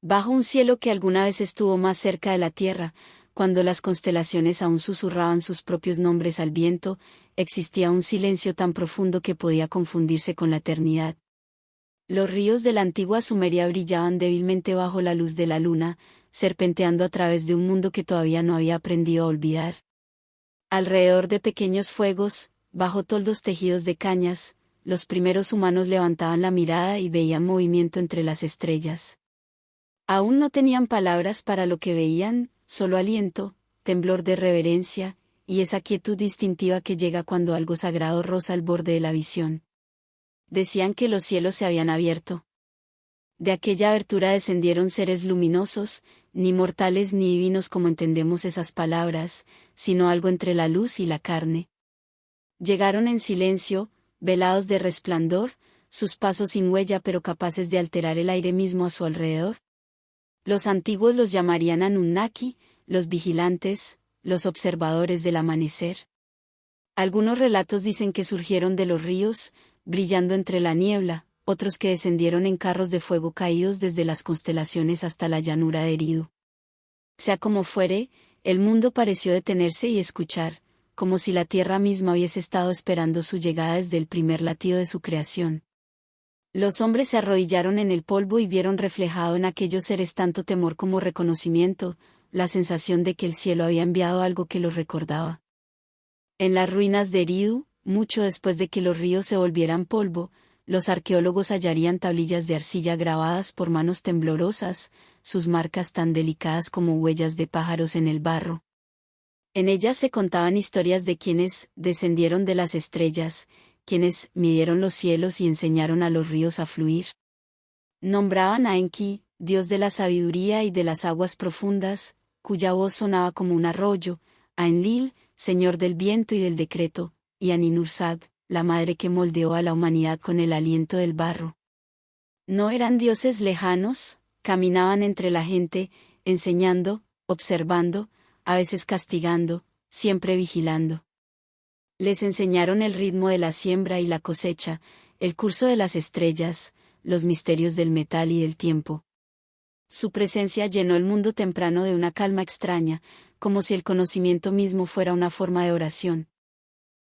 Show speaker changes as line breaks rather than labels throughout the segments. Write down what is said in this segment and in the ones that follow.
Bajo un cielo que alguna vez estuvo más cerca de la tierra, cuando las constelaciones aún susurraban sus propios nombres al viento, existía un silencio tan profundo que podía confundirse con la eternidad. Los ríos de la antigua Sumeria brillaban débilmente bajo la luz de la luna, serpenteando a través de un mundo que todavía no había aprendido a olvidar. Alrededor de pequeños fuegos, bajo toldos tejidos de cañas, los primeros humanos levantaban la mirada y veían movimiento entre las estrellas. Aún no tenían palabras para lo que veían, solo aliento, temblor de reverencia, y esa quietud distintiva que llega cuando algo sagrado roza el borde de la visión. Decían que los cielos se habían abierto. De aquella abertura descendieron seres luminosos, ni mortales ni divinos como entendemos esas palabras, sino algo entre la luz y la carne. Llegaron en silencio, velados de resplandor, sus pasos sin huella pero capaces de alterar el aire mismo a su alrededor. Los antiguos los llamarían Anunnaki, los vigilantes, los observadores del amanecer. Algunos relatos dicen que surgieron de los ríos, brillando entre la niebla, otros que descendieron en carros de fuego caídos desde las constelaciones hasta la llanura de Eridu. Sea como fuere, el mundo pareció detenerse y escuchar, como si la tierra misma hubiese estado esperando su llegada desde el primer latido de su creación. Los hombres se arrodillaron en el polvo y vieron reflejado en aquellos seres tanto temor como reconocimiento, la sensación de que el cielo había enviado algo que los recordaba. En las ruinas de Eridu, mucho después de que los ríos se volvieran polvo, los arqueólogos hallarían tablillas de arcilla grabadas por manos temblorosas, sus marcas tan delicadas como huellas de pájaros en el barro. En ellas se contaban historias de quienes descendieron de las estrellas, quienes midieron los cielos y enseñaron a los ríos a fluir. Nombraban a Enki, dios de la sabiduría y de las aguas profundas, cuya voz sonaba como un arroyo, a Enlil, señor del viento y del decreto, y a Ninursag, la madre que moldeó a la humanidad con el aliento del barro. No eran dioses lejanos, caminaban entre la gente, enseñando, observando, a veces castigando, siempre vigilando. Les enseñaron el ritmo de la siembra y la cosecha, el curso de las estrellas, los misterios del metal y del tiempo. Su presencia llenó el mundo temprano de una calma extraña, como si el conocimiento mismo fuera una forma de oración.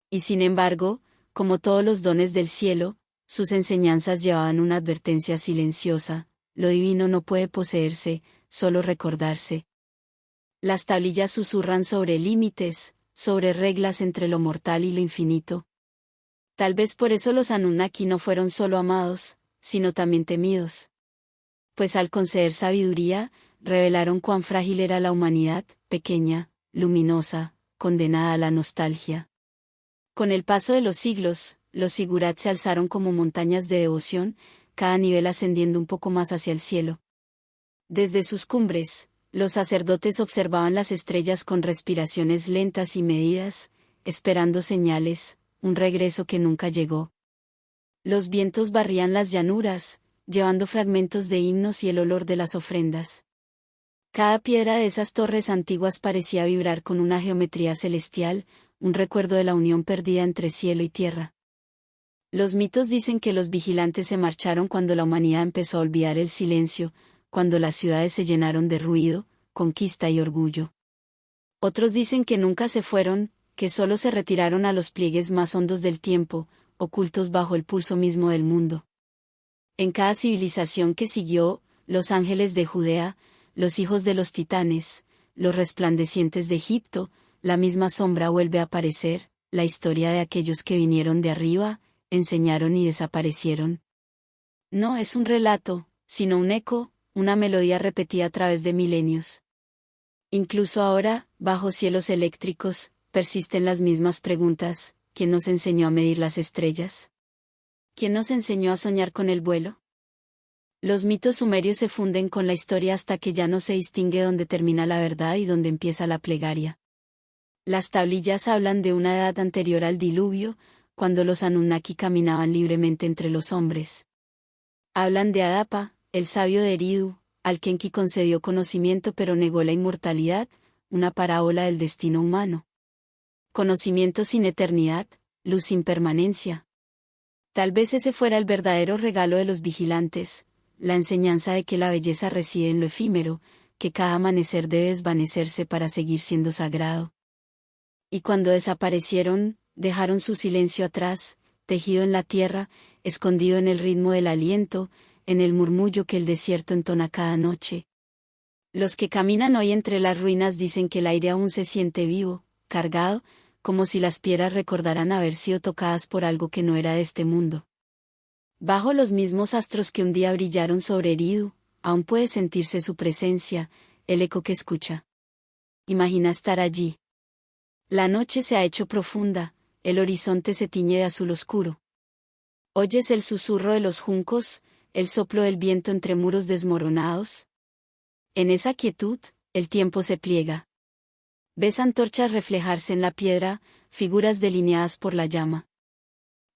Y sin embargo, como todos los dones del cielo, sus enseñanzas llevaban una advertencia silenciosa: lo divino no puede poseerse, solo recordarse. Las tablillas susurran sobre límites, sobre reglas entre lo mortal y lo infinito. Tal vez por eso los Anunnaki no fueron solo amados, sino también temidos. Pues al conceder sabiduría, revelaron cuán frágil era la humanidad, pequeña, luminosa, condenada a la nostalgia. Con el paso de los siglos, los Zigurats se alzaron como montañas de devoción, cada nivel ascendiendo un poco más hacia el cielo. Desde sus cumbres, los sacerdotes observaban las estrellas con respiraciones lentas y medidas, esperando señales, un regreso que nunca llegó. Los vientos barrían las llanuras, llevando fragmentos de himnos y el olor de las ofrendas. Cada piedra de esas torres antiguas parecía vibrar con una geometría celestial, un recuerdo de la unión perdida entre cielo y tierra. Los mitos dicen que los vigilantes se marcharon cuando la humanidad empezó a olvidar el silencio, cuando las ciudades se llenaron de ruido, conquista y orgullo. Otros dicen que nunca se fueron, que solo se retiraron a los pliegues más hondos del tiempo, ocultos bajo el pulso mismo del mundo. En cada civilización que siguió, los ángeles de Judea, los hijos de los titanes, los resplandecientes de Egipto, la misma sombra vuelve a aparecer, la historia de aquellos que vinieron de arriba, enseñaron y desaparecieron. No es un relato, sino un eco, una melodía repetida a través de milenios. Incluso ahora, bajo cielos eléctricos, persisten las mismas preguntas: ¿quién nos enseñó a medir las estrellas? ¿Quién nos enseñó a soñar con el vuelo? Los mitos sumerios se funden con la historia hasta que ya no se distingue dónde termina la verdad y dónde empieza la plegaria. Las tablillas hablan de una edad anterior al diluvio, cuando los Anunnaki caminaban libremente entre los hombres. Hablan de Adapa, el sabio de Eridu, al que Enki concedió conocimiento pero negó la inmortalidad, una parábola del destino humano. Conocimiento sin eternidad, luz sin permanencia. Tal vez ese fuera el verdadero regalo de los vigilantes, la enseñanza de que la belleza reside en lo efímero, que cada amanecer debe desvanecerse para seguir siendo sagrado. Y cuando desaparecieron, dejaron su silencio atrás, tejido en la tierra, escondido en el ritmo del aliento, en el murmullo que el desierto entona cada noche. Los que caminan hoy entre las ruinas dicen que el aire aún se siente vivo, cargado, como si las piedras recordaran haber sido tocadas por algo que no era de este mundo. Bajo los mismos astros que un día brillaron sobre Eridu, aún puede sentirse su presencia, el eco que escucha. Imagina estar allí. La noche se ha hecho profunda, el horizonte se tiñe de azul oscuro. ¿Oyes el susurro de los juncos, el soplo del viento entre muros desmoronados? En esa quietud, el tiempo se pliega. Ves antorchas reflejarse en la piedra, figuras delineadas por la llama.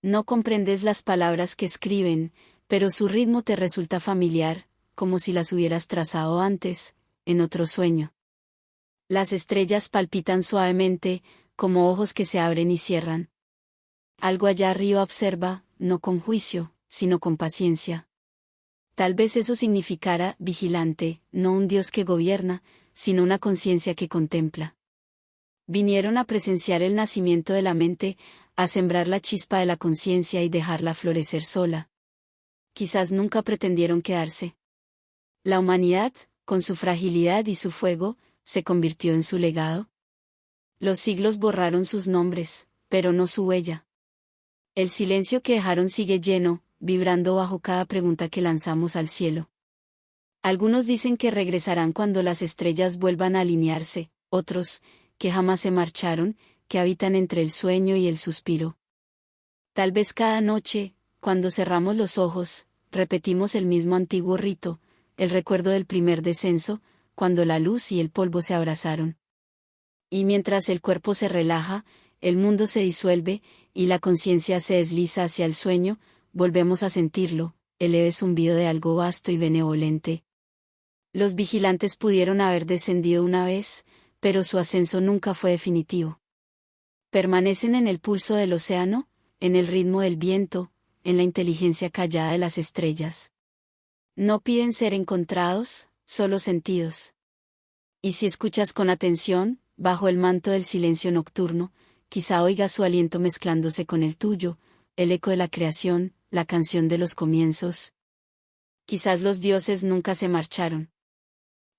No comprendes las palabras que escriben, pero su ritmo te resulta familiar, como si las hubieras trazado antes, en otro sueño. Las estrellas palpitan suavemente, como ojos que se abren y cierran. Algo allá arriba observa, no con juicio, sino con paciencia. Tal vez eso significara vigilante, no un Dios que gobierna, sino una conciencia que contempla. Vinieron a presenciar el nacimiento de la mente, a sembrar la chispa de la conciencia y dejarla florecer sola. Quizás nunca pretendieron quedarse. La humanidad, con su fragilidad y su fuego, se convirtió en su legado. Los siglos borraron sus nombres, pero no su huella. El silencio que dejaron sigue lleno, vibrando bajo cada pregunta que lanzamos al cielo. Algunos dicen que regresarán cuando las estrellas vuelvan a alinearse, otros, que jamás se marcharon, que habitan entre el sueño y el suspiro. Tal vez cada noche, cuando cerramos los ojos, repetimos el mismo antiguo rito, el recuerdo del primer descenso, cuando la luz y el polvo se abrazaron. Y mientras el cuerpo se relaja, el mundo se disuelve, y la conciencia se desliza hacia el sueño, volvemos a sentirlo, el leve zumbido de algo vasto y benevolente. Los vigilantes pudieron haber descendido una vez, pero su ascenso nunca fue definitivo. Permanecen en el pulso del océano, en el ritmo del viento, en la inteligencia callada de las estrellas. No piden ser encontrados, solo sentidos. Y si escuchas con atención, bajo el manto del silencio nocturno, quizá oigas su aliento mezclándose con el tuyo, el eco de la creación, la canción de los comienzos. Quizás los dioses nunca se marcharon.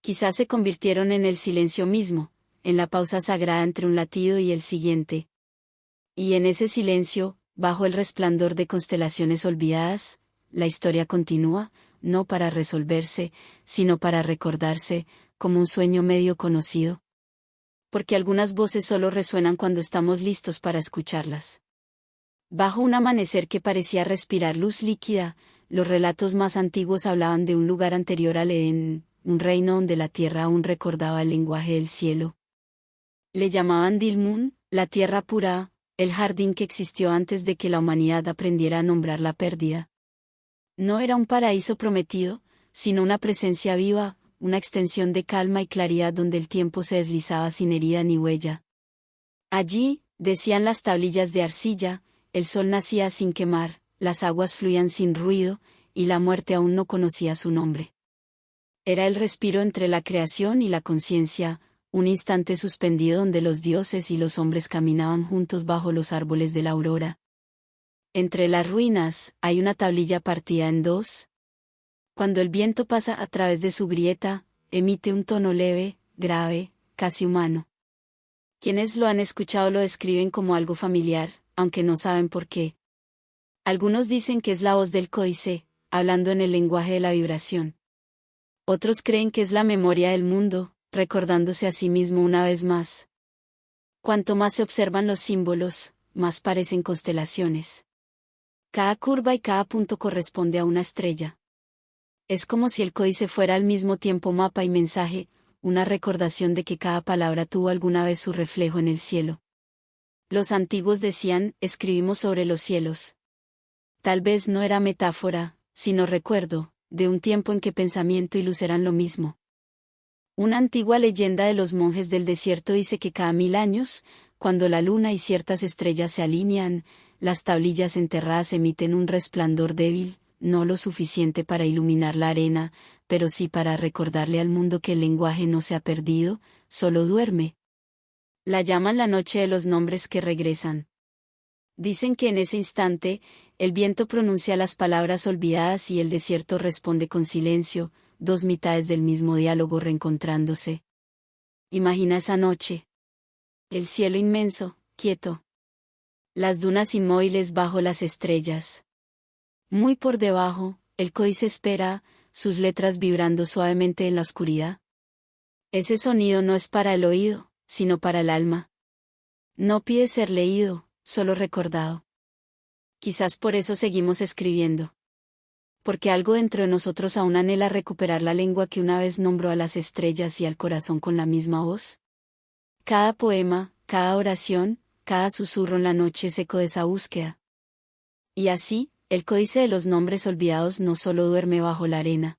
Quizás se convirtieron en el silencio mismo, en la pausa sagrada entre un latido y el siguiente. Y en ese silencio, bajo el resplandor de constelaciones olvidadas, la historia continúa, no para resolverse, sino para recordarse, como un sueño medio conocido. Porque algunas voces solo resuenan cuando estamos listos para escucharlas. Bajo un amanecer que parecía respirar luz líquida, los relatos más antiguos hablaban de un lugar anterior al Edén, un reino donde la tierra aún recordaba el lenguaje del cielo. Le llamaban Dilmun, la tierra pura, el jardín que existió antes de que la humanidad aprendiera a nombrar la pérdida. No era un paraíso prometido, sino una presencia viva, una extensión de calma y claridad donde el tiempo se deslizaba sin herida ni huella. Allí, decían las tablillas de arcilla, el sol nacía sin quemar, las aguas fluían sin ruido, y la muerte aún no conocía su nombre. Era el respiro entre la creación y la conciencia, un instante suspendido donde los dioses y los hombres caminaban juntos bajo los árboles de la aurora. Entre las ruinas, hay una tablilla partida en dos. Cuando el viento pasa a través de su grieta, emite un tono leve, grave, casi humano. Quienes lo han escuchado lo describen como algo familiar, aunque no saben por qué. Algunos dicen que es la voz del códice, hablando en el lenguaje de la vibración. Otros creen que es la memoria del mundo, recordándose a sí mismo una vez más. Cuanto más se observan los símbolos, más parecen constelaciones. Cada curva y cada punto corresponde a una estrella. Es como si el códice fuera al mismo tiempo mapa y mensaje, una recordación de que cada palabra tuvo alguna vez su reflejo en el cielo. Los antiguos decían, escribimos sobre los cielos. Tal vez no era metáfora, sino recuerdo, de un tiempo en que pensamiento y luz eran lo mismo. Una antigua leyenda de los monjes del desierto dice que cada 1000 años, cuando la luna y ciertas estrellas se alinean, las tablillas enterradas emiten un resplandor débil, no lo suficiente para iluminar la arena, pero sí para recordarle al mundo que el lenguaje no se ha perdido, solo duerme. La llaman la noche de los nombres que regresan. Dicen que en ese instante, el viento pronuncia las palabras olvidadas y el desierto responde con silencio, dos mitades del mismo diálogo reencontrándose. Imagina esa noche. El cielo inmenso, quieto. Las dunas inmóviles bajo las estrellas. Muy por debajo, el códice espera, sus letras vibrando suavemente en la oscuridad. Ese sonido no es para el oído, sino para el alma. No pide ser leído, solo recordado. Quizás por eso seguimos escribiendo. Porque algo dentro de nosotros aún anhela recuperar la lengua que una vez nombró a las estrellas y al corazón con la misma voz. Cada poema, cada oración, cada susurro en la noche es eco de esa búsqueda. Y así, el códice de los nombres olvidados no solo duerme bajo la arena.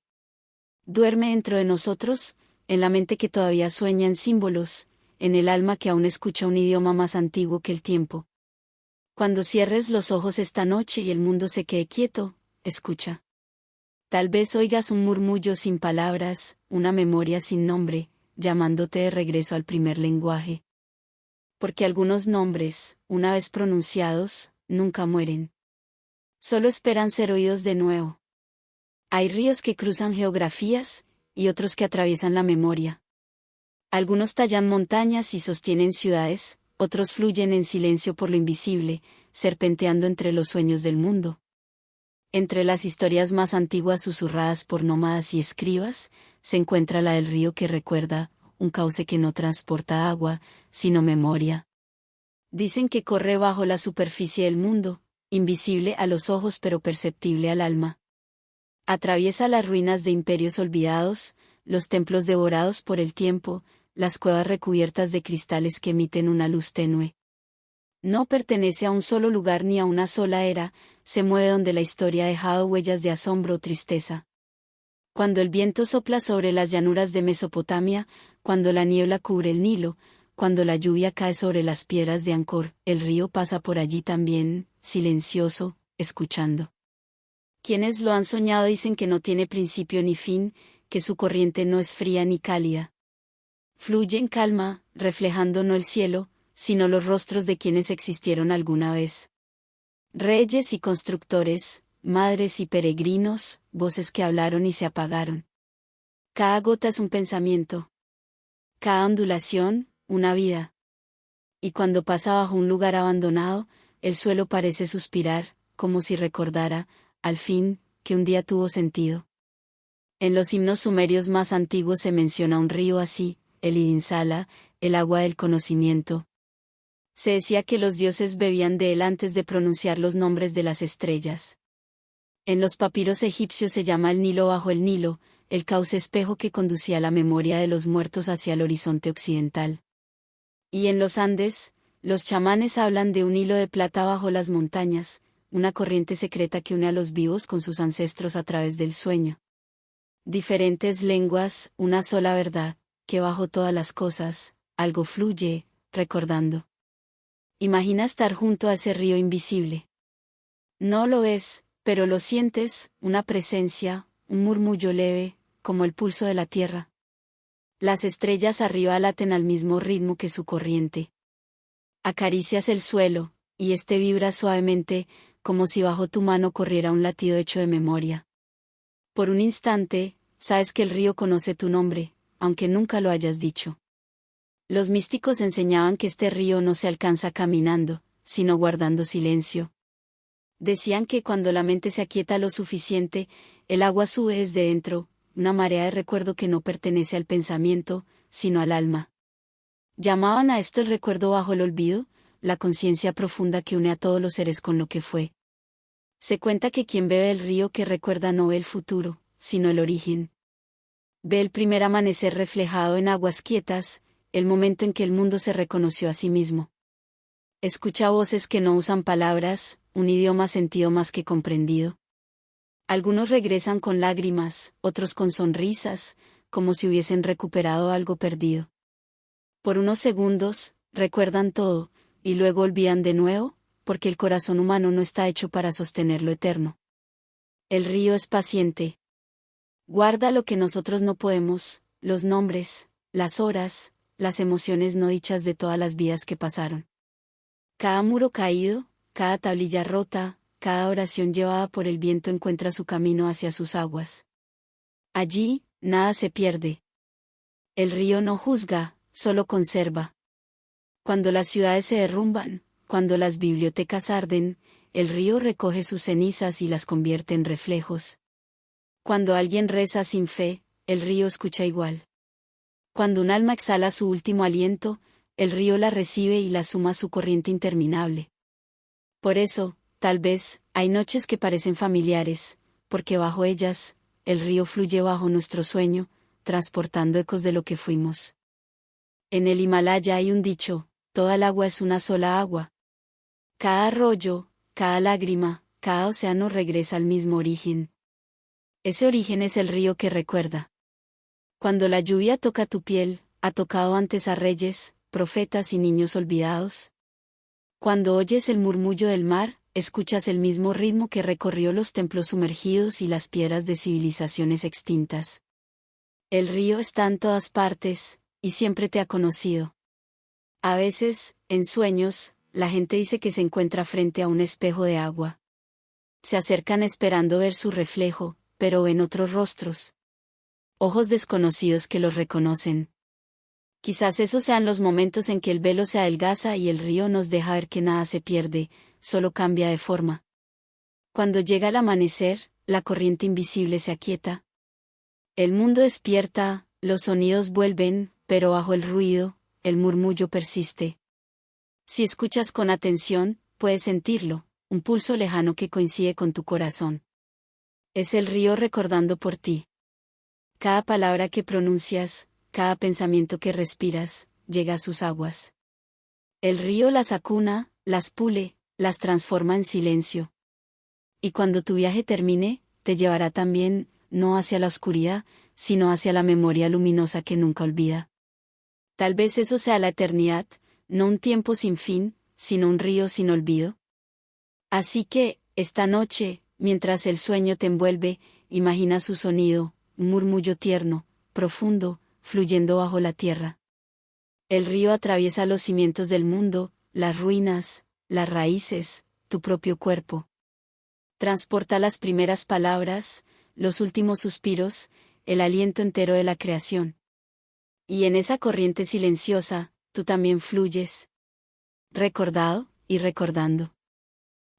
Duerme dentro de nosotros, en la mente que todavía sueña en símbolos, en el alma que aún escucha un idioma más antiguo que el tiempo. Cuando cierres los ojos esta noche y el mundo se quede quieto, escucha. Tal vez oigas un murmullo sin palabras, una memoria sin nombre, llamándote de regreso al primer lenguaje. Porque algunos nombres, una vez pronunciados, nunca mueren. Solo esperan ser oídos de nuevo. Hay ríos que cruzan geografías, y otros que atraviesan la memoria. Algunos tallan montañas y sostienen ciudades, otros fluyen en silencio por lo invisible, serpenteando entre los sueños del mundo. Entre las historias más antiguas susurradas por nómadas y escribas, se encuentra la del río que recuerda, un cauce que no transporta agua, sino memoria. Dicen que corre bajo la superficie del mundo, invisible a los ojos pero perceptible al alma. Atraviesa las ruinas de imperios olvidados, los templos devorados por el tiempo, las cuevas recubiertas de cristales que emiten una luz tenue. No pertenece a un solo lugar ni a una sola era, se mueve donde la historia ha dejado huellas de asombro o tristeza. Cuando el viento sopla sobre las llanuras de Mesopotamia, cuando la niebla cubre el Nilo, cuando la lluvia cae sobre las piedras de Angkor, el río pasa por allí también, silencioso, escuchando. Quienes lo han soñado dicen que no tiene principio ni fin, que su corriente no es fría ni cálida. Fluye en calma, reflejando no el cielo, sino los rostros de quienes existieron alguna vez. Reyes y constructores, madres y peregrinos, voces que hablaron y se apagaron. Cada gota es un pensamiento. Cada ondulación, una vida. Y cuando pasa bajo un lugar abandonado, el suelo parece suspirar, como si recordara, al fin, que un día tuvo sentido. En los himnos sumerios más antiguos se menciona un río así, el Idinsala, el agua del conocimiento. Se decía que los dioses bebían de él antes de pronunciar los nombres de las estrellas. En los papiros egipcios se llama el Nilo bajo el Nilo, el cauce espejo que conducía la memoria de los muertos hacia el horizonte occidental. Y en los Andes, los chamanes hablan de un hilo de plata bajo las montañas, una corriente secreta que une a los vivos con sus ancestros a través del sueño. Diferentes lenguas, una sola verdad, que bajo todas las cosas, algo fluye, recordando. Imagina estar junto a ese río invisible. No lo ves, pero lo sientes, una presencia, un murmullo leve, como el pulso de la tierra. Las estrellas arriba laten al mismo ritmo que su corriente. Acaricias el suelo, y este vibra suavemente, como si bajo tu mano corriera un latido hecho de memoria. Por un instante, sabes que el río conoce tu nombre, aunque nunca lo hayas dicho. Los místicos enseñaban que este río no se alcanza caminando, sino guardando silencio. Decían que cuando la mente se aquieta lo suficiente, el agua sube desde dentro, una marea de recuerdo que no pertenece al pensamiento, sino al alma. Llamaban a esto el recuerdo bajo el olvido, la conciencia profunda que une a todos los seres con lo que fue. Se cuenta que quien bebe el río que recuerda no ve el futuro, sino el origen. Ve el primer amanecer reflejado en aguas quietas, el momento en que el mundo se reconoció a sí mismo. Escucha voces que no usan palabras, un idioma sentido más que comprendido. Algunos regresan con lágrimas, otros con sonrisas, como si hubiesen recuperado algo perdido. Por unos segundos, recuerdan todo, y luego olvidan de nuevo, porque el corazón humano no está hecho para sostener lo eterno. El río es paciente. Guarda lo que nosotros no podemos, los nombres, las horas, las emociones no dichas de todas las vidas que pasaron. Cada muro caído, cada tablilla rota, cada oración llevada por el viento encuentra su camino hacia sus aguas. Allí, nada se pierde. El río no juzga, solo conserva. Cuando las ciudades se derrumban, cuando las bibliotecas arden, el río recoge sus cenizas y las convierte en reflejos. Cuando alguien reza sin fe, el río escucha igual. Cuando un alma exhala su último aliento, el río la recibe y la suma a su corriente interminable. Por eso, tal vez, hay noches que parecen familiares, porque bajo ellas, el río fluye bajo nuestro sueño, transportando ecos de lo que fuimos. En el Himalaya hay un dicho: toda el agua es una sola agua. Cada arroyo, cada lágrima, cada océano regresa al mismo origen. Ese origen es el río que recuerda. Cuando la lluvia toca tu piel, ha tocado antes a reyes, profetas y niños olvidados. Cuando oyes el murmullo del mar, escuchas el mismo ritmo que recorrió los templos sumergidos y las piedras de civilizaciones extintas. El río está en todas partes, y siempre te ha conocido. A veces, en sueños, la gente dice que se encuentra frente a un espejo de agua. Se acercan esperando ver su reflejo, pero ven otros rostros. Ojos desconocidos que los reconocen. Quizás esos sean los momentos en que el velo se adelgaza y el río nos deja ver que nada se pierde, solo cambia de forma. Cuando llega el amanecer, la corriente invisible se aquieta. El mundo despierta, los sonidos vuelven, pero bajo el ruido, el murmullo persiste. Si escuchas con atención, puedes sentirlo, un pulso lejano que coincide con tu corazón. Es el río recordando por ti. Cada palabra que pronuncias, cada pensamiento que respiras, llega a sus aguas. El río las acuna, las pule, las transforma en silencio. Y cuando tu viaje termine, te llevará también, no hacia la oscuridad, sino hacia la memoria luminosa que nunca olvida. Tal vez eso sea la eternidad, no un tiempo sin fin, sino un río sin olvido. Así que, esta noche, mientras el sueño te envuelve, imagina su sonido, un murmullo tierno, profundo, fluyendo bajo la tierra. El río atraviesa los cimientos del mundo, las ruinas, las raíces, tu propio cuerpo. Transporta las primeras palabras, los últimos suspiros, el aliento entero de la creación. Y en esa corriente silenciosa, tú también fluyes. Recordado, y recordando.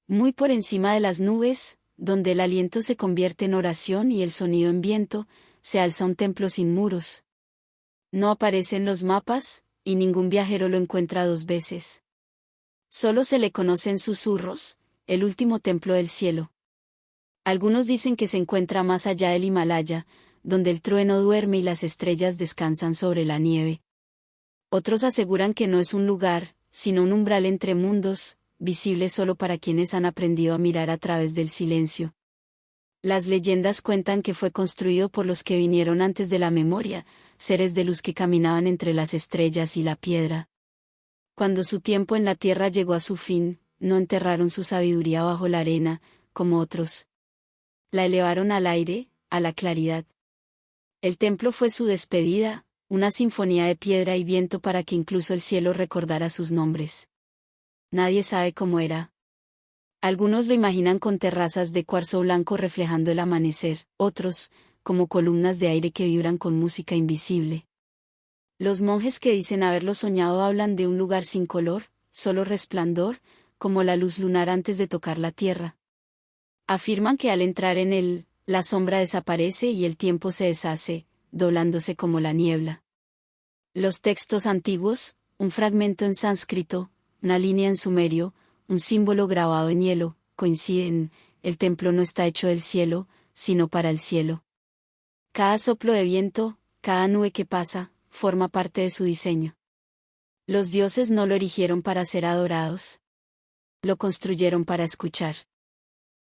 Muy por encima de las nubes, donde el aliento se convierte en oración y el sonido en viento, se alza un templo sin muros. No aparece en los mapas, y ningún viajero lo encuentra dos veces. Solo se le conocen susurros, el último templo del cielo. Algunos dicen que se encuentra más allá del Himalaya, donde el trueno duerme y las estrellas descansan sobre la nieve. Otros aseguran que no es un lugar, sino un umbral entre mundos, visible solo para quienes han aprendido a mirar a través del silencio. Las leyendas cuentan que fue construido por los que vinieron antes de la memoria, seres de luz que caminaban entre las estrellas y la piedra. Cuando su tiempo en la tierra llegó a su fin, no enterraron su sabiduría bajo la arena, como otros. La elevaron al aire, a la claridad. El templo fue su despedida, una sinfonía de piedra y viento para que incluso el cielo recordara sus nombres. Nadie sabe cómo era. Algunos lo imaginan con terrazas de cuarzo blanco reflejando el amanecer, otros, como columnas de aire que vibran con música invisible. Los monjes que dicen haberlo soñado hablan de un lugar sin color, solo resplandor, como la luz lunar antes de tocar la tierra. Afirman que al entrar en él, la sombra desaparece y el tiempo se deshace, doblándose como la niebla. Los textos antiguos, un fragmento en sánscrito, una línea en sumerio, un símbolo grabado en hielo, coinciden: el templo no está hecho del cielo, sino para el cielo. Cada soplo de viento, cada nube que pasa, forma parte de su diseño. Los dioses no lo erigieron para ser adorados. Lo construyeron para escuchar.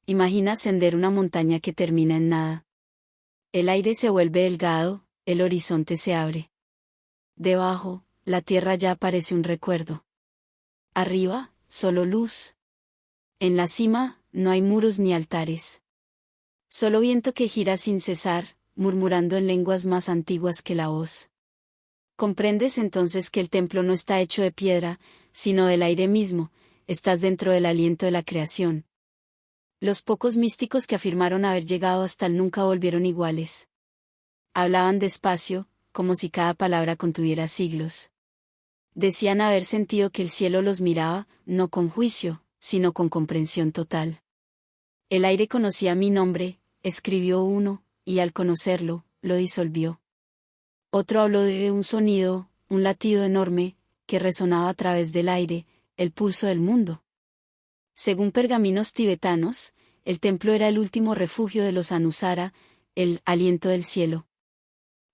Imagina ascender una montaña que termina en nada. El aire se vuelve delgado, el horizonte se abre. Debajo, la tierra ya parece un recuerdo. Arriba, solo luz. En la cima, no hay muros ni altares. Solo viento que gira sin cesar, murmurando en lenguas más antiguas que la voz. Comprendes entonces que el templo no está hecho de piedra, sino del aire mismo, estás dentro del aliento de la creación. Los pocos místicos que afirmaron haber llegado hasta el nunca volvieron iguales. Hablaban despacio, como si cada palabra contuviera siglos. Decían haber sentido que el cielo los miraba, no con juicio, sino con comprensión total. El aire conocía mi nombre, escribió uno, y al conocerlo, lo disolvió. Otro habló de un sonido, un latido enorme, que resonaba a través del aire, el pulso del mundo. Según pergaminos tibetanos, el templo era el último refugio de los Anusara, el aliento del cielo.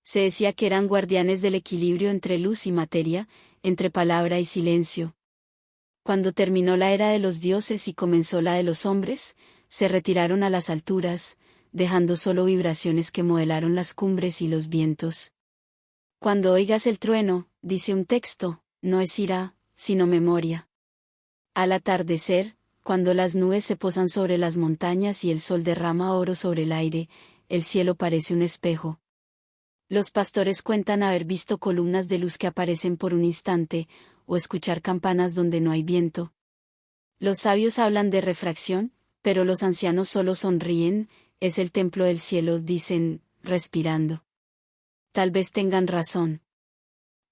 Se decía que eran guardianes del equilibrio entre luz y materia, entre palabra y silencio. Cuando terminó la era de los dioses y comenzó la de los hombres, se retiraron a las alturas, dejando solo vibraciones que modelaron las cumbres y los vientos. Cuando oigas el trueno, dice un texto, no es ira, sino memoria. Al atardecer, cuando las nubes se posan sobre las montañas y el sol derrama oro sobre el aire, el cielo parece un espejo. Los pastores cuentan haber visto columnas de luz que aparecen por un instante, o escuchar campanas donde no hay viento. Los sabios hablan de refracción, pero los ancianos solo sonríen, es el templo del cielo, dicen, respirando. Tal vez tengan razón.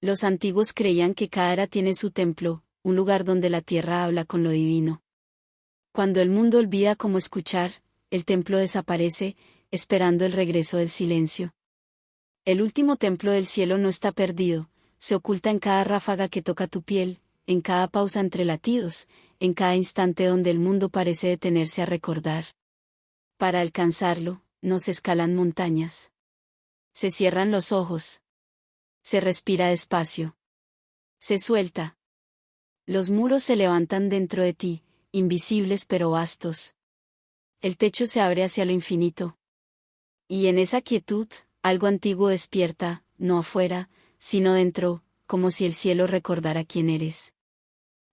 Los antiguos creían que cada era tiene su templo, un lugar donde la tierra habla con lo divino. Cuando el mundo olvida cómo escuchar, el templo desaparece, esperando el regreso del silencio. El último templo del cielo no está perdido, se oculta en cada ráfaga que toca tu piel, en cada pausa entre latidos, en cada instante donde el mundo parece detenerse a recordar. Para alcanzarlo, no se escalan montañas. Se cierran los ojos. Se respira despacio. Se suelta. Los muros se levantan dentro de ti, invisibles pero vastos. El techo se abre hacia lo infinito. Y en esa quietud, algo antiguo despierta, no afuera, sino dentro, como si el cielo recordara quién eres.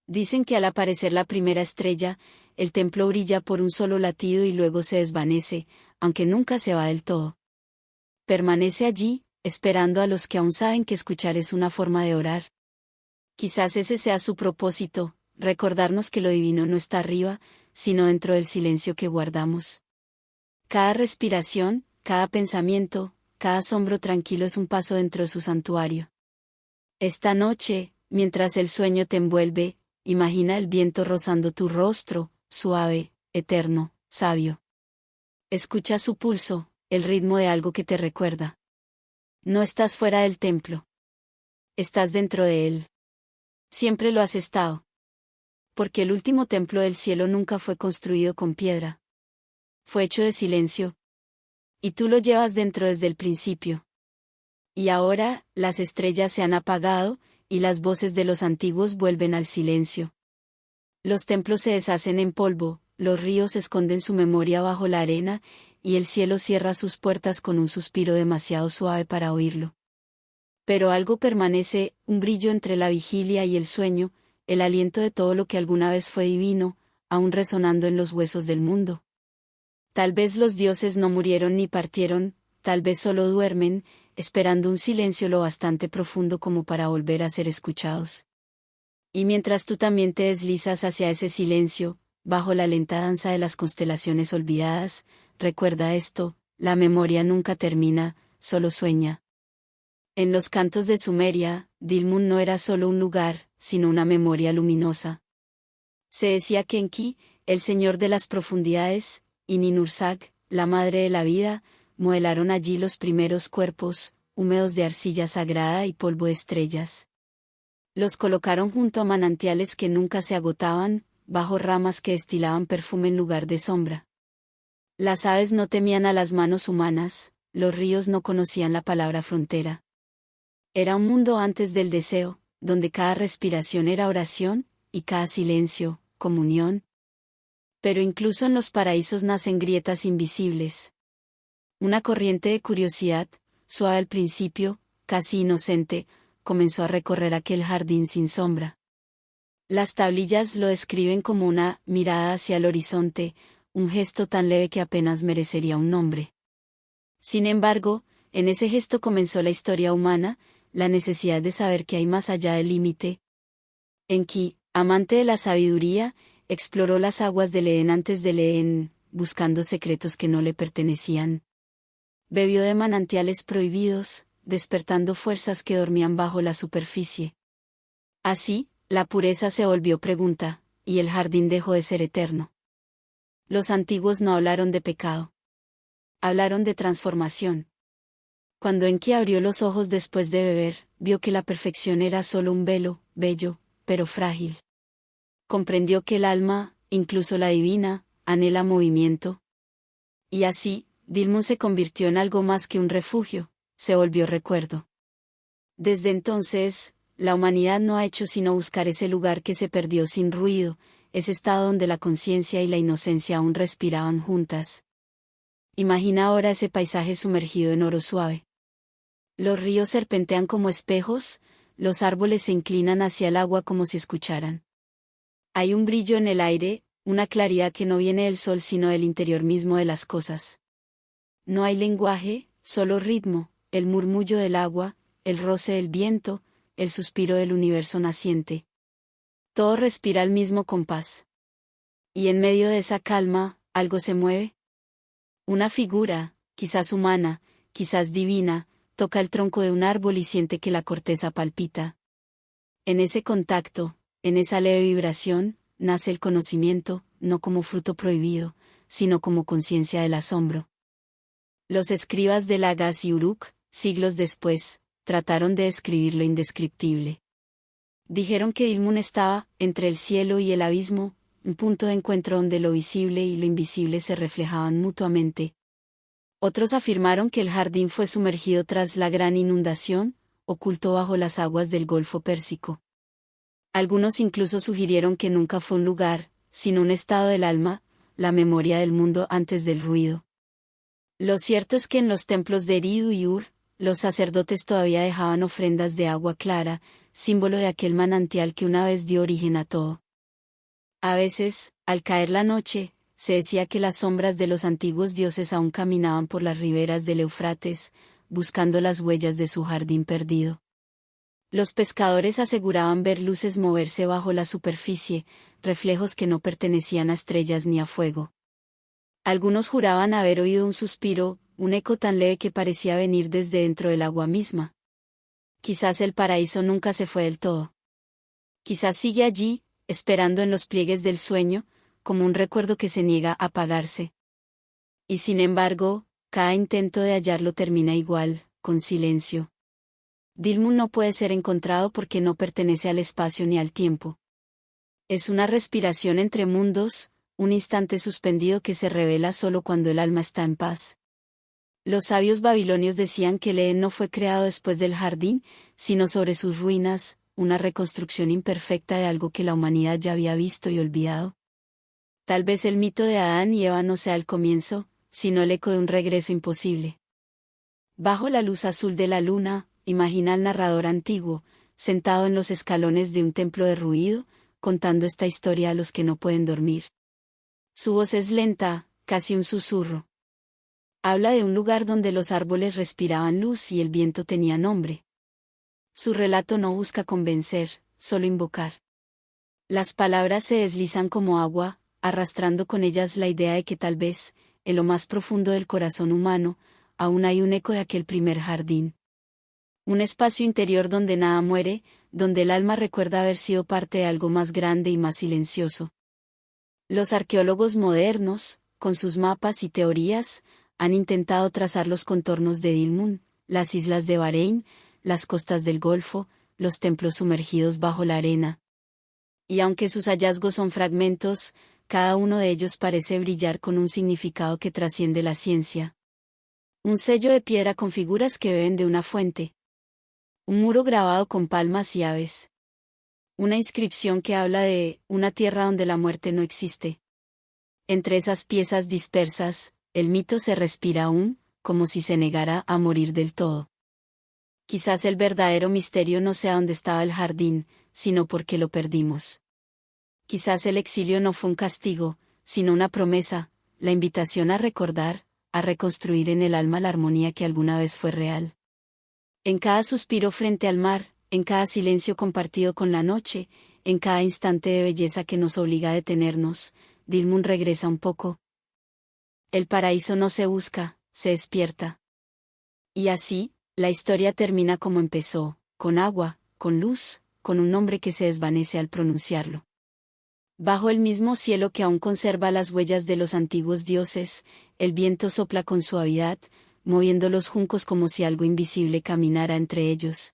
Dicen que al aparecer la primera estrella, el templo brilla por un solo latido y luego se desvanece, aunque nunca se va del todo. Permanece allí, esperando a los que aún saben que escuchar es una forma de orar. Quizás ese sea su propósito, recordarnos que lo divino no está arriba, sino dentro del silencio que guardamos. Cada respiración, cada pensamiento, cada asombro tranquilo es un paso dentro de su santuario. Esta noche, mientras el sueño te envuelve, imagina el viento rozando tu rostro, suave, eterno, sabio. Escucha su pulso, el ritmo de algo que te recuerda. No estás fuera del templo. Estás dentro de él. Siempre lo has estado. Porque el último templo del cielo nunca fue construido con piedra. Fue hecho de silencio. Y tú lo llevas dentro desde el principio. Y ahora, las estrellas se han apagado, y las voces de los antiguos vuelven al silencio. Los templos se deshacen en polvo, los ríos esconden su memoria bajo la arena, y el cielo cierra sus puertas con un suspiro demasiado suave para oírlo. Pero algo permanece, un brillo entre la vigilia y el sueño, el aliento de todo lo que alguna vez fue divino, aún resonando en los huesos del mundo. Tal vez los dioses no murieron ni partieron, tal vez solo duermen, esperando un silencio lo bastante profundo como para volver a ser escuchados. Y mientras tú también te deslizas hacia ese silencio, bajo la lenta danza de las constelaciones olvidadas, recuerda esto, la memoria nunca termina, solo sueña. En los cantos de Sumeria, Dilmun no era solo un lugar, sino una memoria luminosa. Se decía que Enki, el señor de las profundidades, y Ninhursag, la madre de la vida, modelaron allí los primeros cuerpos, húmedos de arcilla sagrada y polvo de estrellas. Los colocaron junto a manantiales que nunca se agotaban, bajo ramas que destilaban perfume en lugar de sombra. Las aves no temían a las manos humanas, los ríos no conocían la palabra frontera. Era un mundo antes del deseo, donde cada respiración era oración, y cada silencio, comunión. Pero incluso en los paraísos nacen grietas invisibles. Una corriente de curiosidad, suave al principio, casi inocente, comenzó a recorrer aquel jardín sin sombra. Las tablillas lo describen como una mirada hacia el horizonte, un gesto tan leve que apenas merecería un nombre. Sin embargo, en ese gesto comenzó la historia humana, la necesidad de saber qué hay más allá del límite. Enki, amante de la sabiduría, exploró las aguas del Edén antes del Edén, buscando secretos que no le pertenecían. Bebió de manantiales prohibidos, despertando fuerzas que dormían bajo la superficie. Así, la pureza se volvió pregunta, y el jardín dejó de ser eterno. Los antiguos no hablaron de pecado. Hablaron de transformación. Cuando Enki abrió los ojos después de beber, vio que la perfección era solo un velo, bello, pero frágil. Comprendió que el alma, incluso la divina, anhela movimiento. Y así, Dilmun se convirtió en algo más que un refugio, se volvió recuerdo. Desde entonces, la humanidad no ha hecho sino buscar ese lugar que se perdió sin ruido, ese estado donde la conciencia y la inocencia aún respiraban juntas. Imagina ahora ese paisaje sumergido en oro suave. Los ríos serpentean como espejos, los árboles se inclinan hacia el agua como si escucharan. Hay un brillo en el aire, una claridad que no viene del sol sino del interior mismo de las cosas. No hay lenguaje, solo ritmo, el murmullo del agua, el roce del viento, el suspiro del universo naciente. Todo respira al mismo compás. Y en medio de esa calma, algo se mueve. Una figura, quizás humana, quizás divina, toca el tronco de un árbol y siente que la corteza palpita. En ese contacto, en esa leve vibración, nace el conocimiento, no como fruto prohibido, sino como conciencia del asombro. Los escribas de Lagash y Uruk, siglos después, trataron de describir lo indescriptible. Dijeron que Dilmun estaba entre el cielo y el abismo, un punto de encuentro donde lo visible y lo invisible se reflejaban mutuamente. Otros afirmaron que el jardín fue sumergido tras la gran inundación, oculto bajo las aguas del Golfo Pérsico. Algunos incluso sugirieron que nunca fue un lugar, sino un estado del alma, la memoria del mundo antes del ruido. Lo cierto es que en los templos de Eridu y Ur, los sacerdotes todavía dejaban ofrendas de agua clara, símbolo de aquel manantial que una vez dio origen a todo. A veces, al caer la noche, se decía que las sombras de los antiguos dioses aún caminaban por las riberas del Éufrates, buscando las huellas de su jardín perdido. Los pescadores aseguraban ver luces moverse bajo la superficie, reflejos que no pertenecían a estrellas ni a fuego. Algunos juraban haber oído un suspiro, un eco tan leve que parecía venir desde dentro del agua misma. Quizás el paraíso nunca se fue del todo. Quizás sigue allí, esperando en los pliegues del sueño, como un recuerdo que se niega a apagarse. Y sin embargo, cada intento de hallarlo termina igual, con silencio. Dilmun no puede ser encontrado porque no pertenece al espacio ni al tiempo. Es una respiración entre mundos, un instante suspendido que se revela solo cuando el alma está en paz. Los sabios babilonios decían que el Edén no fue creado después del jardín, sino sobre sus ruinas, una reconstrucción imperfecta de algo que la humanidad ya había visto y olvidado. Tal vez el mito de Adán y Eva no sea el comienzo, sino el eco de un regreso imposible. Bajo la luz azul de la luna, imagina al narrador antiguo, sentado en los escalones de un templo derruido, contando esta historia a los que no pueden dormir. Su voz es lenta, casi un susurro. Habla de un lugar donde los árboles respiraban luz y el viento tenía nombre. Su relato no busca convencer, solo invocar. Las palabras se deslizan como agua, arrastrando con ellas la idea de que tal vez, en lo más profundo del corazón humano, aún hay un eco de aquel primer jardín. Un espacio interior donde nada muere, donde el alma recuerda haber sido parte de algo más grande y más silencioso. Los arqueólogos modernos, con sus mapas y teorías, han intentado trazar los contornos de Dilmun, las islas de Bahrein, las costas del Golfo, los templos sumergidos bajo la arena. Y aunque sus hallazgos son fragmentos, cada uno de ellos parece brillar con un significado que trasciende la ciencia. Un sello de piedra con figuras que beben de una fuente. Un muro grabado con palmas y aves. Una inscripción que habla de una tierra donde la muerte no existe. Entre esas piezas dispersas, el mito se respira aún, como si se negara a morir del todo. Quizás el verdadero misterio no sea dónde estaba el jardín, sino porque lo perdimos. Quizás el exilio no fue un castigo, sino una promesa, la invitación a recordar, a reconstruir en el alma la armonía que alguna vez fue real. En cada suspiro frente al mar, en cada silencio compartido con la noche, en cada instante de belleza que nos obliga a detenernos, Dilmun regresa un poco. El paraíso no se busca, se despierta. Y así, la historia termina como empezó, con agua, con luz, con un nombre que se desvanece al pronunciarlo. Bajo el mismo cielo que aún conserva las huellas de los antiguos dioses, el viento sopla con suavidad, moviendo los juncos como si algo invisible caminara entre ellos.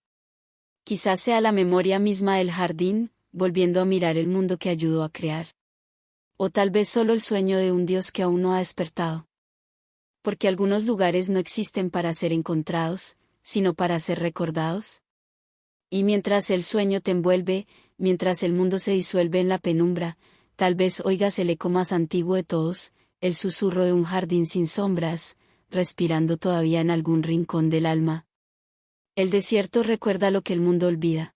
Quizás sea la memoria misma del jardín, volviendo a mirar el mundo que ayudó a crear. O tal vez solo el sueño de un dios que aún no ha despertado. Porque algunos lugares no existen para ser encontrados, sino para ser recordados. Y mientras el sueño te envuelve, mientras el mundo se disuelve en la penumbra, tal vez oigas el eco más antiguo de todos, el susurro de un jardín sin sombras, respirando todavía en algún rincón del alma. El desierto recuerda lo que el mundo olvida.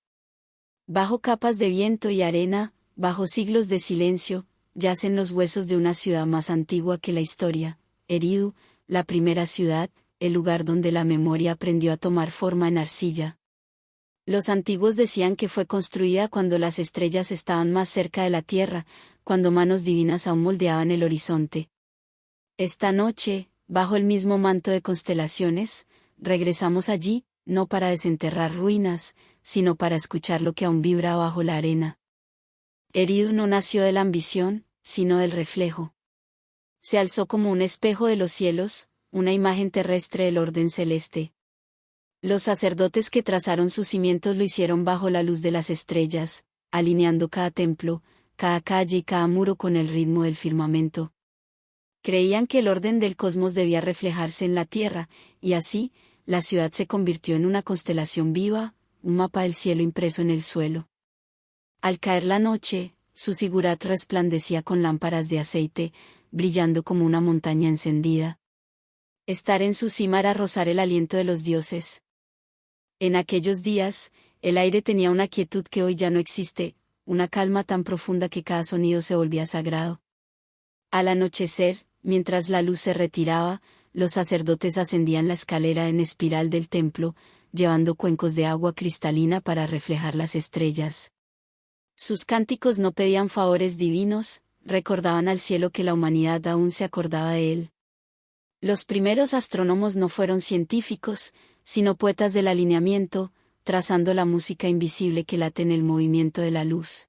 Bajo capas de viento y arena, bajo siglos de silencio, yacen los huesos de una ciudad más antigua que la historia, Eridu, la primera ciudad, el lugar donde la memoria aprendió a tomar forma en arcilla. Los antiguos decían que fue construida cuando las estrellas estaban más cerca de la tierra, cuando manos divinas aún moldeaban el horizonte. Esta noche, bajo el mismo manto de constelaciones, regresamos allí, no para desenterrar ruinas, sino para escuchar lo que aún vibra bajo la arena. Eridu no nació de la ambición, sino del reflejo. Se alzó como un espejo de los cielos, una imagen terrestre del orden celeste. Los sacerdotes que trazaron sus cimientos lo hicieron bajo la luz de las estrellas, alineando cada templo, cada calle y cada muro con el ritmo del firmamento. Creían que el orden del cosmos debía reflejarse en la tierra, y así, la ciudad se convirtió en una constelación viva, un mapa del cielo impreso en el suelo. Al caer la noche, su sigurat resplandecía con lámparas de aceite, brillando como una montaña encendida. Estar en su cima era rozar el aliento de los dioses. En aquellos días, el aire tenía una quietud que hoy ya no existe, una calma tan profunda que cada sonido se volvía sagrado. Al anochecer, mientras la luz se retiraba, los sacerdotes ascendían la escalera en espiral del templo, llevando cuencos de agua cristalina para reflejar las estrellas. Sus cánticos no pedían favores divinos, recordaban al cielo que la humanidad aún se acordaba de él. Los primeros astrónomos no fueron científicos, sino poetas del alineamiento, trazando la música invisible que late en el movimiento de la luz.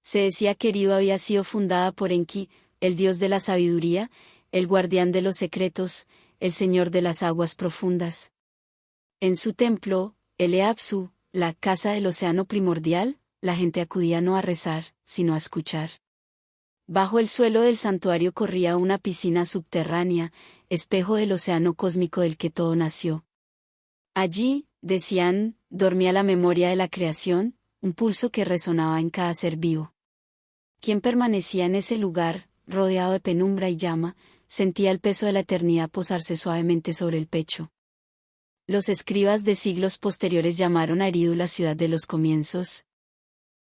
Se decía que Eridu había sido fundada por Enki, el dios de la sabiduría, el guardián de los secretos, el señor de las aguas profundas. En su templo, el Eapsu, la casa del océano primordial, la gente acudía no a rezar, sino a escuchar. Bajo el suelo del santuario corría una piscina subterránea, espejo del océano cósmico del que todo nació. Allí, decían, dormía la memoria de la creación, un pulso que resonaba en cada ser vivo. Quien permanecía en ese lugar, rodeado de penumbra y llama, sentía el peso de la eternidad posarse suavemente sobre el pecho. Los escribas de siglos posteriores llamaron a Eridu la ciudad de los comienzos.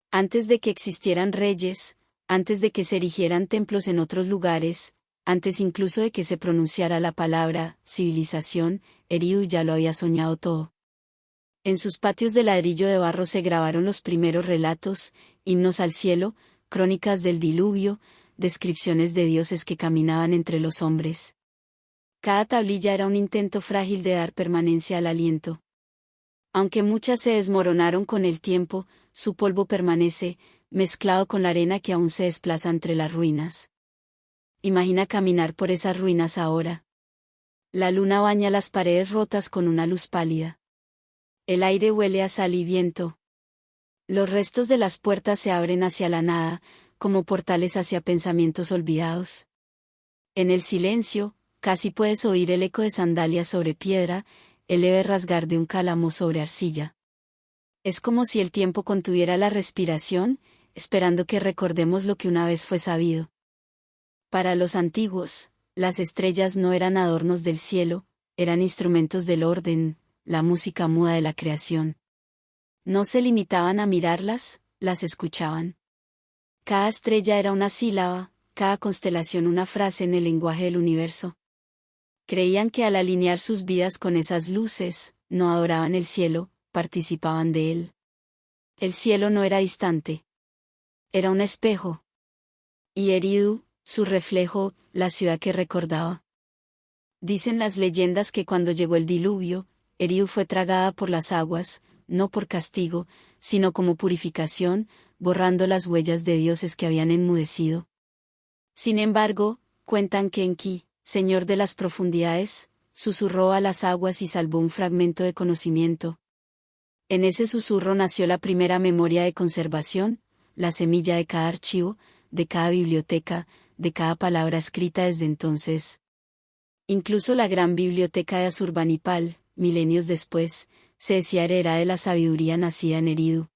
Antes de que existieran reyes, antes de que se erigieran templos en otros lugares, antes incluso de que se pronunciara la palabra civilización, Eridu ya lo había soñado todo. En sus patios de ladrillo de barro se grabaron los primeros relatos, himnos al cielo, crónicas del diluvio, descripciones de dioses que caminaban entre los hombres. Cada tablilla era un intento frágil de dar permanencia al aliento. Aunque muchas se desmoronaron con el tiempo, su polvo permanece, mezclado con la arena que aún se desplaza entre las ruinas. Imagina caminar por esas ruinas ahora. La luna baña las paredes rotas con una luz pálida. El aire huele a sal y viento. Los restos de las puertas se abren hacia la nada, como portales hacia pensamientos olvidados. En el silencio, casi puedes oír el eco de sandalias sobre piedra, el leve rasgar de un cálamo sobre arcilla. Es como si el tiempo contuviera la respiración, esperando que recordemos lo que una vez fue sabido. Para los antiguos, las estrellas no eran adornos del cielo, eran instrumentos del orden, la música muda de la creación. No se limitaban a mirarlas, las escuchaban. Cada estrella era una sílaba, cada constelación una frase en el lenguaje del universo. Creían que al alinear sus vidas con esas luces, no adoraban el cielo, participaban de él. El cielo no era distante. Era un espejo. Y Eridu, su reflejo, la ciudad que recordaba. Dicen las leyendas que cuando llegó el diluvio, Eridu fue tragada por las aguas, no por castigo, sino como purificación, borrando las huellas de dioses que habían enmudecido. Sin embargo, cuentan que Enki, señor de las profundidades, susurró a las aguas y salvó un fragmento de conocimiento. En ese susurro nació la primera memoria de conservación, la semilla de cada archivo, de cada biblioteca, de cada palabra escrita desde entonces. Incluso la gran biblioteca de Asurbanipal, milenios después, se decía heredera de la sabiduría nacida en Eridu.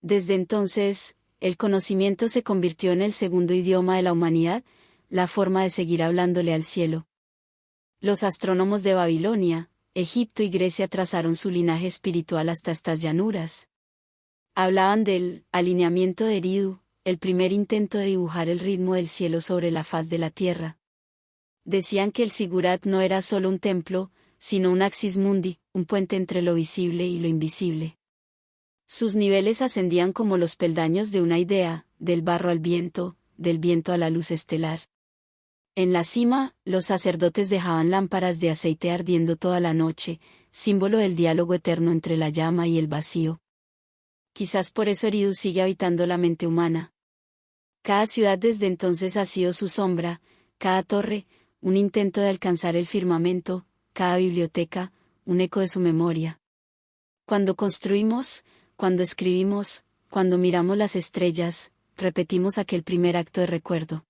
Desde entonces, el conocimiento se convirtió en el segundo idioma de la humanidad, la forma de seguir hablándole al cielo. Los astrónomos de Babilonia, Egipto y Grecia trazaron su linaje espiritual hasta estas llanuras. Hablaban del alineamiento de Eridu, el primer intento de dibujar el ritmo del cielo sobre la faz de la tierra. Decían que el Sigurat no era solo un templo, sino un axis mundi, un puente entre lo visible y lo invisible. Sus niveles ascendían como los peldaños de una idea, del barro al viento, del viento a la luz estelar. En la cima, los sacerdotes dejaban lámparas de aceite ardiendo toda la noche, símbolo del diálogo eterno entre la llama y el vacío. Quizás por eso Eridu sigue habitando la mente humana. Cada ciudad desde entonces ha sido su sombra, cada torre, un intento de alcanzar el firmamento, cada biblioteca, un eco de su memoria. Cuando construimos, cuando escribimos, cuando miramos las estrellas, repetimos aquel primer acto de recuerdo.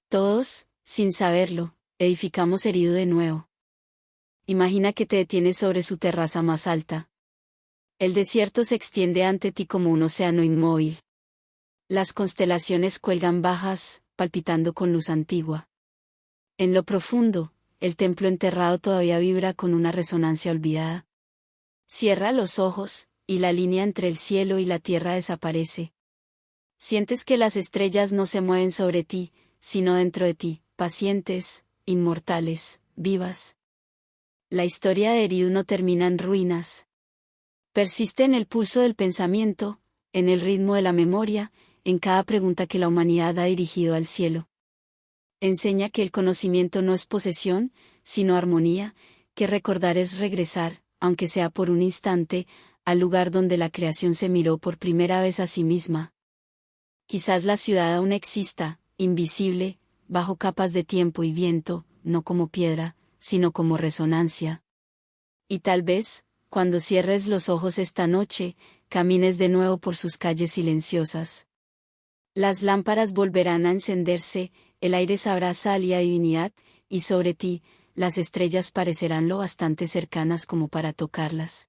Todos, sin saberlo, edificamos Eridu de nuevo. Imagina que te detienes sobre su terraza más alta. El desierto se extiende ante ti como un océano inmóvil. Las constelaciones cuelgan bajas, palpitando con luz antigua. En lo profundo, el templo enterrado todavía vibra con una resonancia olvidada. Cierra los ojos, y la línea entre el cielo y la tierra desaparece. Sientes que las estrellas no se mueven sobre ti, sino dentro de ti, pacientes, inmortales, vivas. La historia de Eridu no termina en ruinas. Persiste en el pulso del pensamiento, en el ritmo de la memoria, en cada pregunta que la humanidad ha dirigido al cielo. Enseña que el conocimiento no es posesión, sino armonía, que recordar es regresar, aunque sea por un instante, al lugar donde la creación se miró por primera vez a sí misma. Quizás la ciudad aún exista, invisible, bajo capas de tiempo y viento, no como piedra, sino como resonancia. Y tal vez, cuando cierres los ojos esta noche, camines de nuevo por sus calles silenciosas. Las lámparas volverán a encenderse, el aire sabrá sal y a divinidad, y sobre ti, las estrellas parecerán lo bastante cercanas como para tocarlas.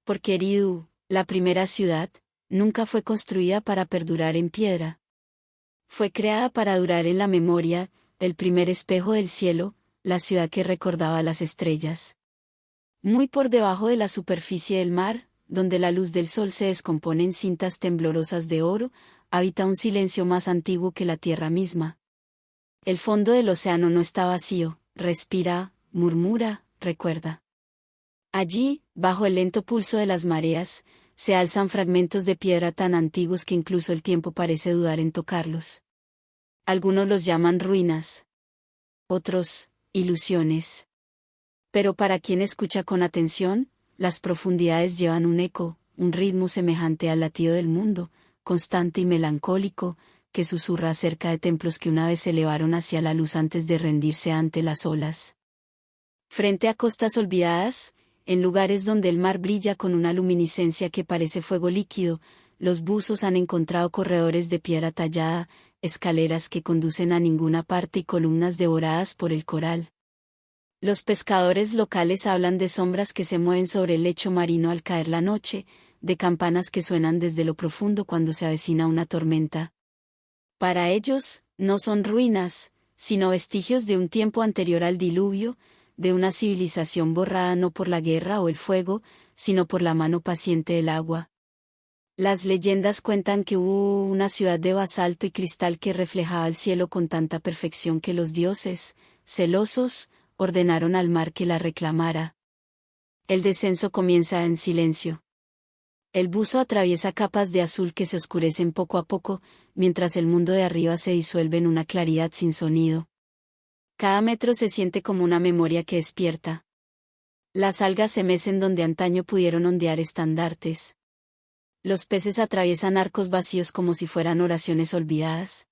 Porque Eridu, la primera ciudad, nunca fue construida para perdurar en piedra. Fue creada para durar en la memoria, el primer espejo del cielo, la ciudad que recordaba las estrellas. Muy por debajo de la superficie del mar, donde la luz del sol se descompone en cintas temblorosas de oro, habita un silencio más antiguo que la tierra misma. El fondo del océano no está vacío, respira, murmura, recuerda. Allí, bajo el lento pulso de las mareas, se alzan fragmentos de piedra tan antiguos que incluso el tiempo parece dudar en tocarlos. Algunos los llaman ruinas. Otros, ilusiones. Pero para quien escucha con atención, las profundidades llevan un eco, un ritmo semejante al latido del mundo, constante y melancólico, que susurra acerca de templos que una vez se elevaron hacia la luz antes de rendirse ante las olas. Frente a costas olvidadas, en lugares donde el mar brilla con una luminiscencia que parece fuego líquido, los buzos han encontrado corredores de piedra tallada, escaleras que conducen a ninguna parte y columnas devoradas por el coral. Los pescadores locales hablan de sombras que se mueven sobre el lecho marino al caer la noche, de campanas que suenan desde lo profundo cuando se avecina una tormenta. Para ellos, no son ruinas, sino vestigios de un tiempo anterior al diluvio, de una civilización borrada no por la guerra o el fuego, sino por la mano paciente del agua. Las leyendas cuentan que hubo una ciudad de basalto y cristal que reflejaba el cielo con tanta perfección que los dioses, celosos, ordenaron al mar que la reclamara. El descenso comienza en silencio. El buzo atraviesa capas de azul que se oscurecen poco a poco, mientras el mundo de arriba se disuelve en una claridad sin sonido. Cada metro se siente como una memoria que despierta. Las algas se mecen donde antaño pudieron ondear estandartes. Los peces atraviesan arcos vacíos como si fueran oraciones olvidadas.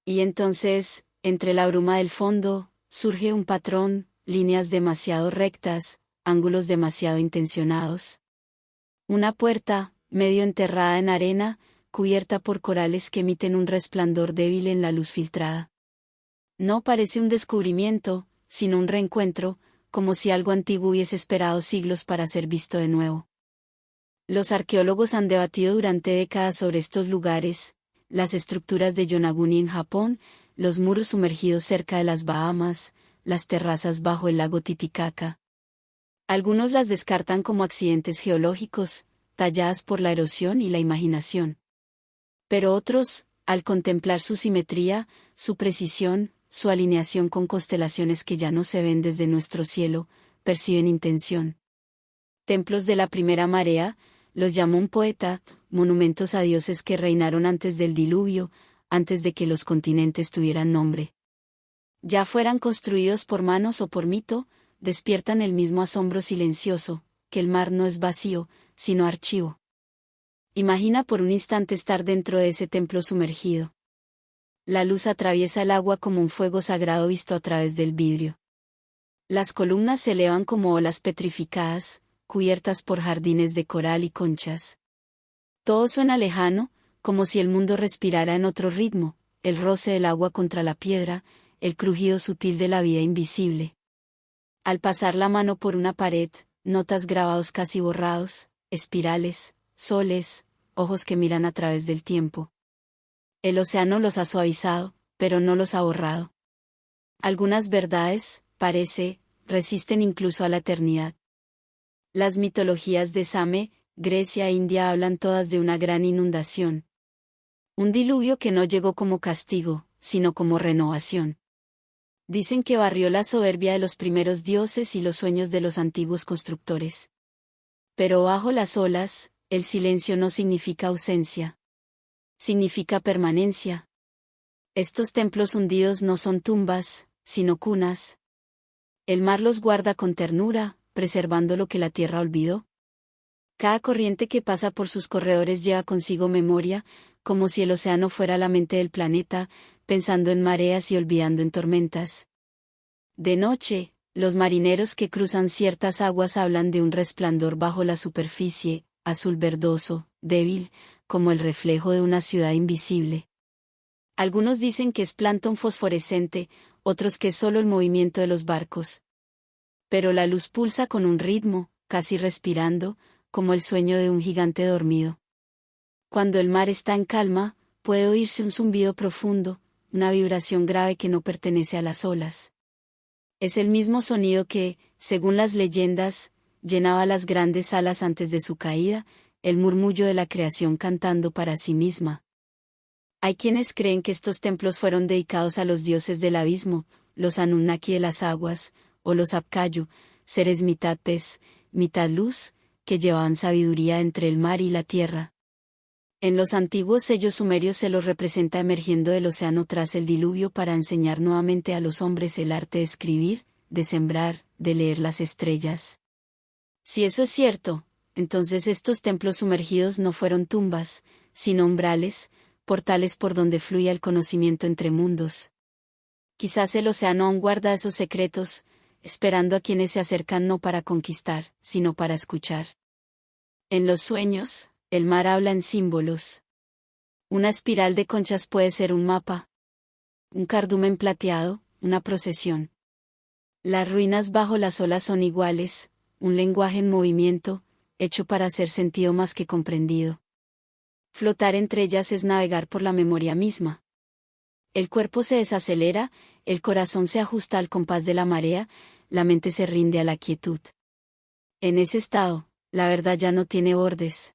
Y entonces, entre la bruma del fondo, surge un patrón, líneas demasiado rectas, ángulos demasiado intencionados. Una puerta, medio enterrada en arena, cubierta por corales que emiten un resplandor débil en la luz filtrada. No parece un descubrimiento, sino un reencuentro, como si algo antiguo hubiese esperado siglos para ser visto de nuevo. Los arqueólogos han debatido durante décadas sobre estos lugares, las estructuras de Yonaguni en Japón, los muros sumergidos cerca de las Bahamas, las terrazas bajo el lago Titicaca. Algunos las descartan como accidentes geológicos, talladas por la erosión y la imaginación. Pero otros, al contemplar su simetría, su precisión, su alineación con constelaciones que ya no se ven desde nuestro cielo, perciben intención. Templos de la primera marea, los llamó un poeta, monumentos a dioses que reinaron antes del diluvio, antes de que los continentes tuvieran nombre. Ya fueran construidos por manos o por mito, despiertan el mismo asombro silencioso, que el mar no es vacío, sino archivo. Imagina por un instante estar dentro de ese templo sumergido. La luz atraviesa el agua como un fuego sagrado visto a través del vidrio. Las columnas se elevan como olas petrificadas, cubiertas por jardines de coral y conchas. Todo suena lejano, como si el mundo respirara en otro ritmo, el roce del agua contra la piedra, el crujido sutil de la vida invisible. Al pasar la mano por una pared, notas grabados casi borrados, espirales, soles, ojos que miran a través del tiempo. El océano los ha suavizado, pero no los ha borrado. Algunas verdades, parece, resisten incluso a la eternidad. Las mitologías de Same, Grecia e India hablan todas de una gran inundación. Un diluvio que no llegó como castigo, sino como renovación. Dicen que barrió la soberbia de los primeros dioses y los sueños de los antiguos constructores. Pero bajo las olas, el silencio no significa ausencia. Significa permanencia. Estos templos hundidos no son tumbas, sino cunas. El mar los guarda con ternura, preservando lo que la tierra olvidó. Cada corriente que pasa por sus corredores lleva consigo memoria, como si el océano fuera la mente del planeta, pensando en mareas y olvidando en tormentas. De noche, los marineros que cruzan ciertas aguas hablan de un resplandor bajo la superficie, azul verdoso, débil, como el reflejo de una ciudad invisible. Algunos dicen que es plancton fosforescente, otros que es solo el movimiento de los barcos. Pero la luz pulsa con un ritmo, casi respirando, como el sueño de un gigante dormido. Cuando el mar está en calma, puede oírse un zumbido profundo, una vibración grave que no pertenece a las olas. Es el mismo sonido que, según las leyendas, llenaba las grandes alas antes de su caída, el murmullo de la creación cantando para sí misma. Hay quienes creen que estos templos fueron dedicados a los dioses del abismo, los Anunnaki de las aguas, o los Apkayu, seres mitad pez, mitad luz, que llevaban sabiduría entre el mar y la tierra. En los antiguos sellos sumerios se los representa emergiendo del océano tras el diluvio para enseñar nuevamente a los hombres el arte de escribir, de sembrar, de leer las estrellas. Si eso es cierto, entonces estos templos sumergidos no fueron tumbas, sino umbrales, portales por donde fluía el conocimiento entre mundos. Quizás el océano aún guarda esos secretos, esperando a quienes se acercan no para conquistar, sino para escuchar. En los sueños, el mar habla en símbolos. Una espiral de conchas puede ser un mapa. Un cardumen plateado, una procesión. Las ruinas bajo las olas son iguales, un lenguaje en movimiento, hecho para ser sentido más que comprendido. Flotar entre ellas es navegar por la memoria misma. El cuerpo se desacelera, el corazón se ajusta al compás de la marea, la mente se rinde a la quietud. En ese estado, la verdad ya no tiene bordes.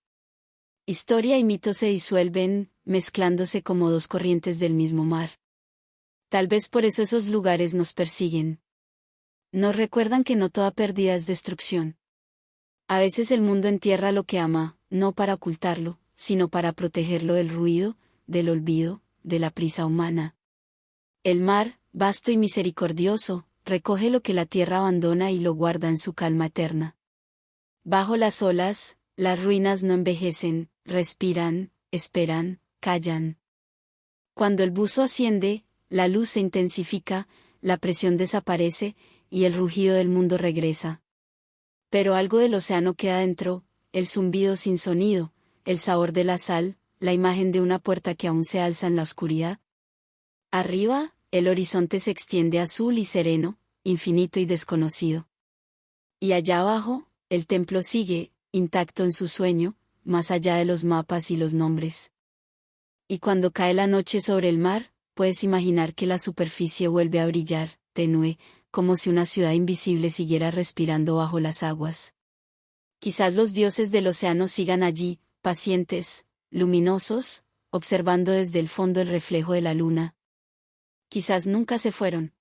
Historia y mito se disuelven, mezclándose como dos corrientes del mismo mar. Tal vez por eso esos lugares nos persiguen. Nos recuerdan que no toda pérdida es destrucción. A veces el mundo entierra lo que ama, no para ocultarlo, sino para protegerlo del ruido, del olvido, de la prisa humana. El mar, vasto y misericordioso, recoge lo que la tierra abandona y lo guarda en su calma eterna. Bajo las olas, las ruinas no envejecen, respiran, esperan, callan. Cuando el buzo asciende, la luz se intensifica, la presión desaparece, y el rugido del mundo regresa. Pero algo del océano queda dentro, el zumbido sin sonido, el sabor de la sal, la imagen de una puerta que aún se alza en la oscuridad. Arriba, el horizonte se extiende azul y sereno, infinito y desconocido. Y allá abajo, el templo sigue, intacto en su sueño, más allá de los mapas y los nombres. Y cuando cae la noche sobre el mar, puedes imaginar que la superficie vuelve a brillar, tenue, como si una ciudad invisible siguiera respirando bajo las aguas. Quizás los dioses del océano sigan allí, pacientes, luminosos, observando desde el fondo el reflejo de la luna. Quizás nunca se fueron.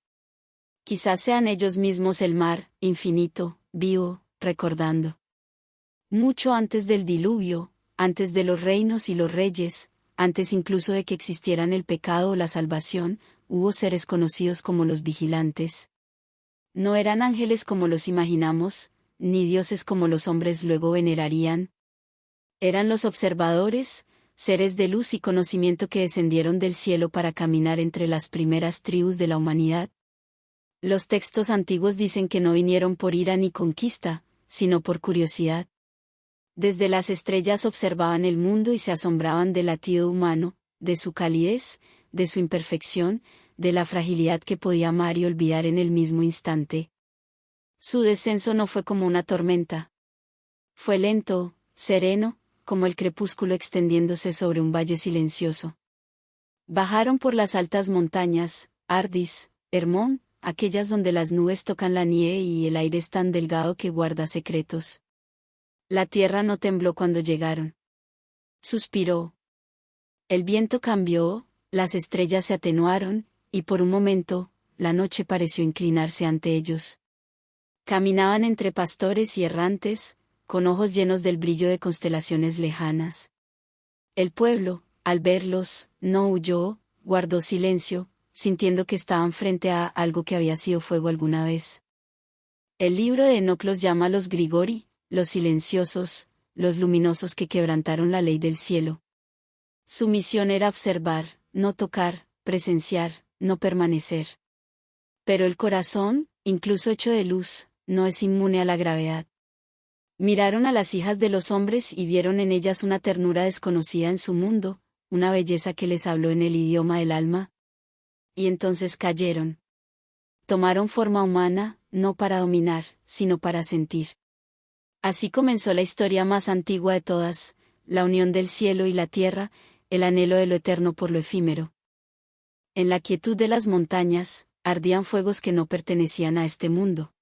Quizás sean ellos mismos el mar, infinito, vivo, recordando. Mucho antes del diluvio, antes de los reinos y los reyes, antes incluso de que existieran el pecado o la salvación, hubo seres conocidos como los vigilantes. No eran ángeles como los imaginamos, ni dioses como los hombres luego venerarían. Eran los observadores, seres de luz y conocimiento que descendieron del cielo para caminar entre las primeras tribus de la humanidad. Los textos antiguos dicen que no vinieron por ira ni conquista, sino por curiosidad. Desde las estrellas observaban el mundo y se asombraban del latido humano, de su calidez, de su imperfección, de la fragilidad que podía amar y olvidar en el mismo instante. Su descenso no fue como una tormenta. Fue lento, sereno, como el crepúsculo extendiéndose sobre un valle silencioso. Bajaron por las altas montañas, Ardis, Hermón, aquellas donde las nubes tocan la nieve y el aire es tan delgado que guarda secretos. La tierra no tembló cuando llegaron. Suspiró. El viento cambió, las estrellas se atenuaron, y por un momento, la noche pareció inclinarse ante ellos. Caminaban entre pastores y errantes, con ojos llenos del brillo de constelaciones lejanas. El pueblo, al verlos, no huyó, guardó silencio, sintiendo que estaban frente a algo que había sido fuego alguna vez. El libro de Enoc los llama los Grigori, los silenciosos, los luminosos que quebrantaron la ley del cielo. Su misión era observar, no tocar, presenciar, no permanecer. Pero el corazón, incluso hecho de luz, no es inmune a la gravedad. Miraron a las hijas de los hombres y vieron en ellas una ternura desconocida en su mundo, una belleza que les habló en el idioma del alma. Y entonces cayeron. Tomaron forma humana, no para dominar, sino para sentir. Así comenzó la historia más antigua de todas, la unión del cielo y la tierra, el anhelo de lo eterno por lo efímero. En la quietud de las montañas, ardían fuegos que no pertenecían a este mundo.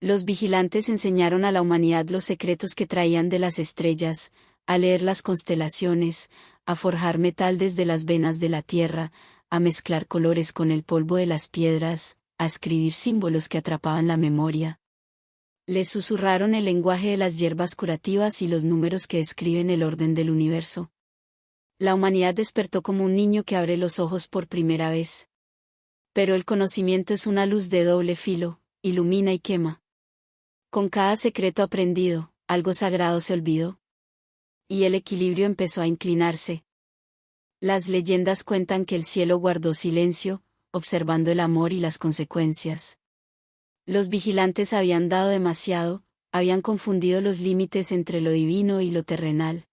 Los vigilantes enseñaron a la humanidad los secretos que traían de las estrellas, a leer las constelaciones, a forjar metal desde las venas de la tierra, a mezclar colores con el polvo de las piedras, a escribir símbolos que atrapaban la memoria. Les susurraron el lenguaje de las hierbas curativas y los números que describen el orden del universo. La humanidad despertó como un niño que abre los ojos por primera vez. Pero el conocimiento es una luz de doble filo, ilumina y quema. Con cada secreto aprendido, algo sagrado se olvidó. Y el equilibrio empezó a inclinarse. Las leyendas cuentan que el cielo guardó silencio, observando el amor y las consecuencias. Los vigilantes habían dado demasiado, habían confundido los límites entre lo divino y lo terrenal.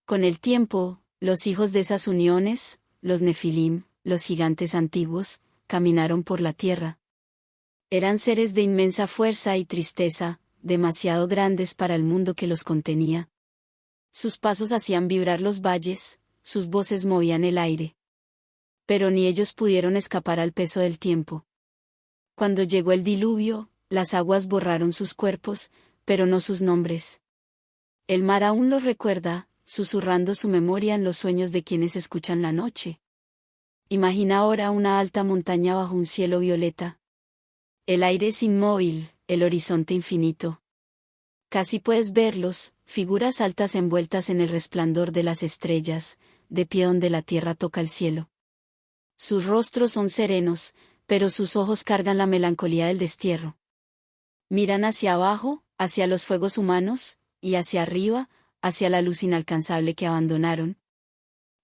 Con el tiempo, los hijos de esas uniones, los Nefilim, los gigantes antiguos, caminaron por la tierra. Eran seres de inmensa fuerza y tristeza, demasiado grandes para el mundo que los contenía. Sus pasos hacían vibrar los valles, sus voces movían el aire. Pero ni ellos pudieron escapar al peso del tiempo. Cuando llegó el diluvio, las aguas borraron sus cuerpos, pero no sus nombres. El mar aún los recuerda, susurrando su memoria en los sueños de quienes escuchan la noche. Imagina ahora una alta montaña bajo un cielo violeta. El aire es inmóvil, el horizonte infinito. Casi puedes verlos, figuras altas envueltas en el resplandor de las estrellas, de pie donde la tierra toca el cielo. Sus rostros son serenos, pero sus ojos cargan la melancolía del destierro. Miran hacia abajo, hacia los fuegos humanos, y hacia arriba, hacia la luz inalcanzable que abandonaron.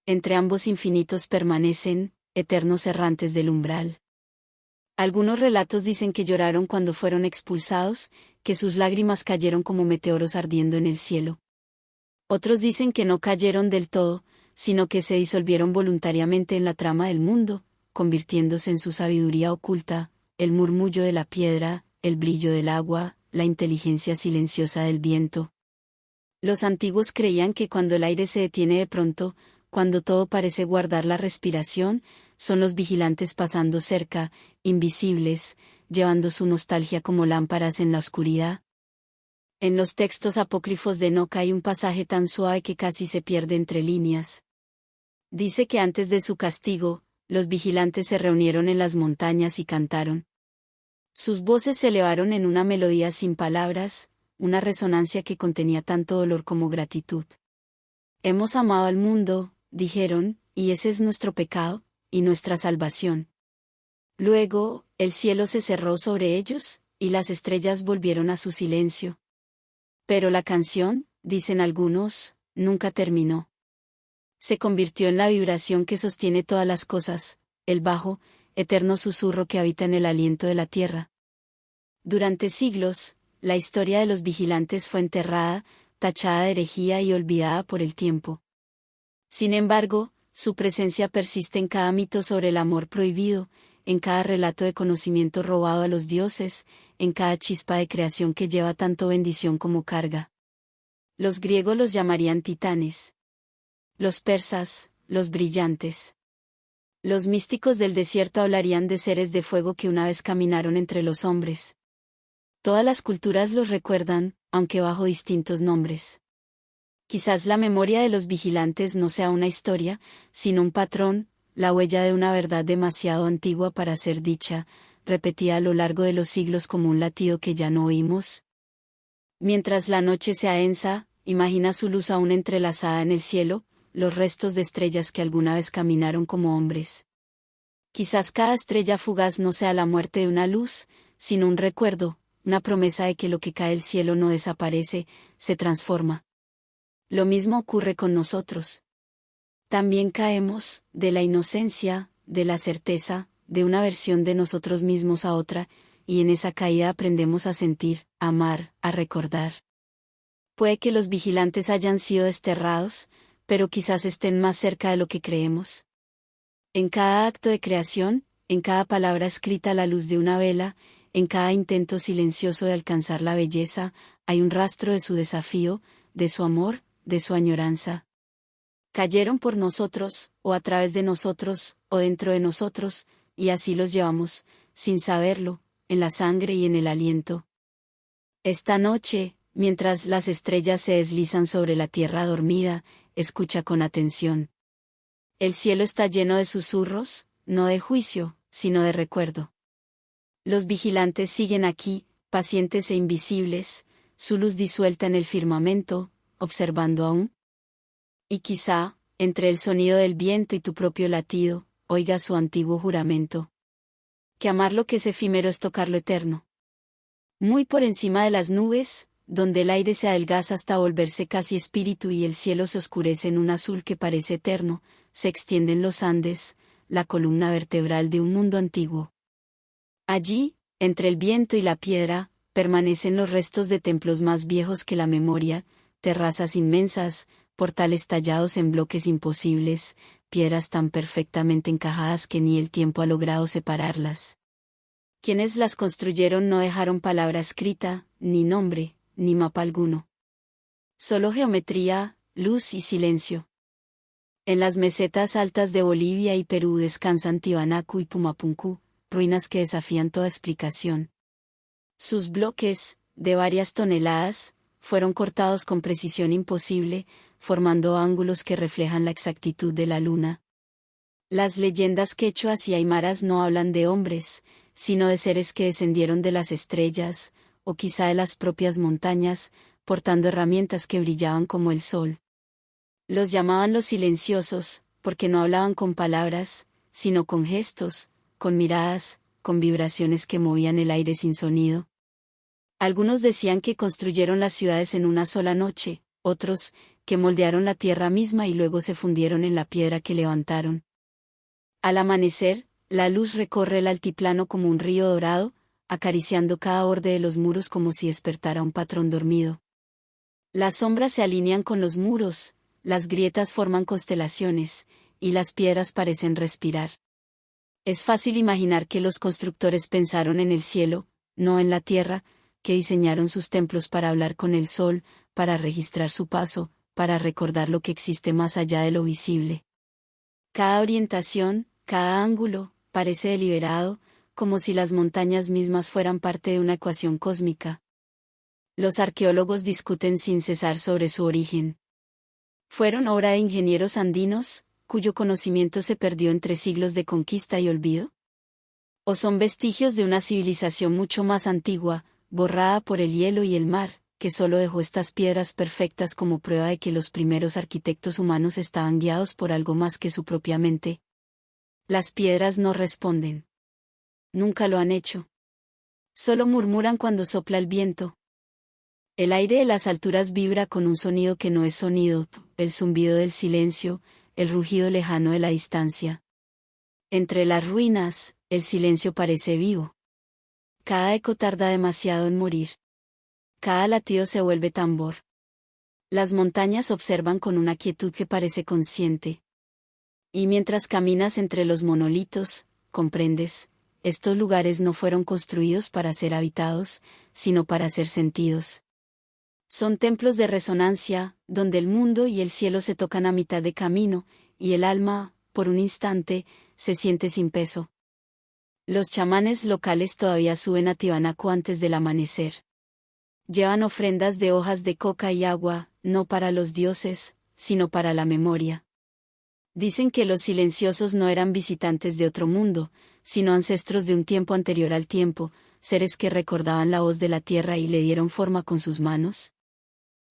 Entre ambos infinitos permanecen, eternos errantes del umbral. Algunos relatos dicen que lloraron cuando fueron expulsados, que sus lágrimas cayeron como meteoros ardiendo en el cielo. Otros dicen que no cayeron del todo, sino que se disolvieron voluntariamente en la trama del mundo, convirtiéndose en su sabiduría oculta, el murmullo de la piedra, el brillo del agua, la inteligencia silenciosa del viento. Los antiguos creían que cuando el aire se detiene de pronto, cuando todo parece guardar la respiración, son los vigilantes pasando cerca, invisibles, llevando su nostalgia como lámparas en la oscuridad. En los textos apócrifos de Enoc hay un pasaje tan suave que casi se pierde entre líneas. Dice que antes de su castigo, los vigilantes se reunieron en las montañas y cantaron. Sus voces se elevaron en una melodía sin palabras, una resonancia que contenía tanto dolor como gratitud. Hemos amado al mundo, dijeron, y ese es nuestro pecado, y nuestra salvación. Luego, el cielo se cerró sobre ellos, y las estrellas volvieron a su silencio. Pero la canción, dicen algunos, nunca terminó. Se convirtió en la vibración que sostiene todas las cosas, el bajo, eterno susurro que habita en el aliento de la tierra. Durante siglos, la historia de los vigilantes fue enterrada, tachada de herejía y olvidada por el tiempo. Sin embargo, su presencia persiste en cada mito sobre el amor prohibido, en cada relato de conocimiento robado a los dioses, en cada chispa de creación que lleva tanto bendición como carga. Los griegos los llamarían titanes. Los persas, los brillantes. Los místicos del desierto hablarían de seres de fuego que una vez caminaron entre los hombres. Todas las culturas los recuerdan, aunque bajo distintos nombres. Quizás la memoria de los vigilantes no sea una historia, sino un patrón, la huella de una verdad demasiado antigua para ser dicha, repetida a lo largo de los siglos como un latido que ya no oímos. Mientras la noche se adensa, imagina su luz aún entrelazada en el cielo, los restos de estrellas que alguna vez caminaron como hombres. Quizás cada estrella fugaz no sea la muerte de una luz, sino un recuerdo, una promesa de que lo que cae del cielo no desaparece, se transforma. Lo mismo ocurre con nosotros. También caemos, de la inocencia, de la certeza, de una versión de nosotros mismos a otra, y en esa caída aprendemos a sentir, a amar, a recordar. Puede que los vigilantes hayan sido desterrados, pero quizás estén más cerca de lo que creemos. En cada acto de creación, en cada palabra escrita a la luz de una vela, en cada intento silencioso de alcanzar la belleza, hay un rastro de su desafío, de su amor, de su añoranza. Cayeron por nosotros, o a través de nosotros, o dentro de nosotros, y así los llevamos, sin saberlo, en la sangre y en el aliento. Esta noche, mientras las estrellas se deslizan sobre la tierra dormida, escucha con atención. El cielo está lleno de susurros, no de juicio, sino de recuerdo. Los vigilantes siguen aquí, pacientes e invisibles, su luz disuelta en el firmamento, observando aún. Y quizá, entre el sonido del viento y tu propio latido, oigas su antiguo juramento. Que amar lo que es efímero es tocar lo eterno. Muy por encima de las nubes, donde el aire se adelgaza hasta volverse casi espíritu y el cielo se oscurece en un azul que parece eterno, se extienden los Andes, la columna vertebral de un mundo antiguo. Allí, entre el viento y la piedra, permanecen los restos de templos más viejos que la memoria, terrazas inmensas, portales tallados en bloques imposibles, piedras tan perfectamente encajadas que ni el tiempo ha logrado separarlas. Quienes las construyeron no dejaron palabra escrita, ni nombre, ni mapa alguno. Solo geometría, luz y silencio. En las mesetas altas de Bolivia y Perú descansan Tiwanaku y Pumapunku, ruinas que desafían toda explicación. Sus bloques, de varias toneladas, fueron cortados con precisión imposible, formando ángulos que reflejan la exactitud de la luna. Las leyendas quechuas y aymaras no hablan de hombres, sino de seres que descendieron de las estrellas, o quizá de las propias montañas, portando herramientas que brillaban como el sol. Los llamaban los silenciosos, porque no hablaban con palabras, sino con gestos, con miradas, con vibraciones que movían el aire sin sonido. Algunos decían que construyeron las ciudades en una sola noche, otros, que moldearon la tierra misma y luego se fundieron en la piedra que levantaron. Al amanecer, la luz recorre el altiplano como un río dorado, acariciando cada borde de los muros como si despertara un patrón dormido. Las sombras se alinean con los muros, las grietas forman constelaciones, y las piedras parecen respirar. Es fácil imaginar que los constructores pensaron en el cielo, no en la tierra, que diseñaron sus templos para hablar con el sol, para registrar su paso, para recordar lo que existe más allá de lo visible. Cada orientación, cada ángulo, parece deliberado, como si las montañas mismas fueran parte de una ecuación cósmica. Los arqueólogos discuten sin cesar sobre su origen. ¿Fueron obra de ingenieros andinos, cuyo conocimiento se perdió entre siglos de conquista y olvido? ¿O son vestigios de una civilización mucho más antigua, borrada por el hielo y el mar, que solo dejó estas piedras perfectas como prueba de que los primeros arquitectos humanos estaban guiados por algo más que su propia mente? Las piedras no responden. Nunca lo han hecho. Solo murmuran cuando sopla el viento. El aire de las alturas vibra con un sonido que no es sonido, el zumbido del silencio, el rugido lejano de la distancia. Entre las ruinas, el silencio parece vivo. Cada eco tarda demasiado en morir. Cada latido se vuelve tambor. Las montañas observan con una quietud que parece consciente. Y mientras caminas entre los monolitos, comprendes, estos lugares no fueron construidos para ser habitados, sino para ser sentidos. Son templos de resonancia, donde el mundo y el cielo se tocan a mitad de camino, y el alma, por un instante, se siente sin peso. Los chamanes locales todavía suben a Tiwanaku antes del amanecer. Llevan ofrendas de hojas de coca y agua, no para los dioses, sino para la memoria. Dicen que los silenciosos no eran visitantes de otro mundo, sino ancestros de un tiempo anterior al tiempo, seres que recordaban la voz de la tierra y le dieron forma con sus manos.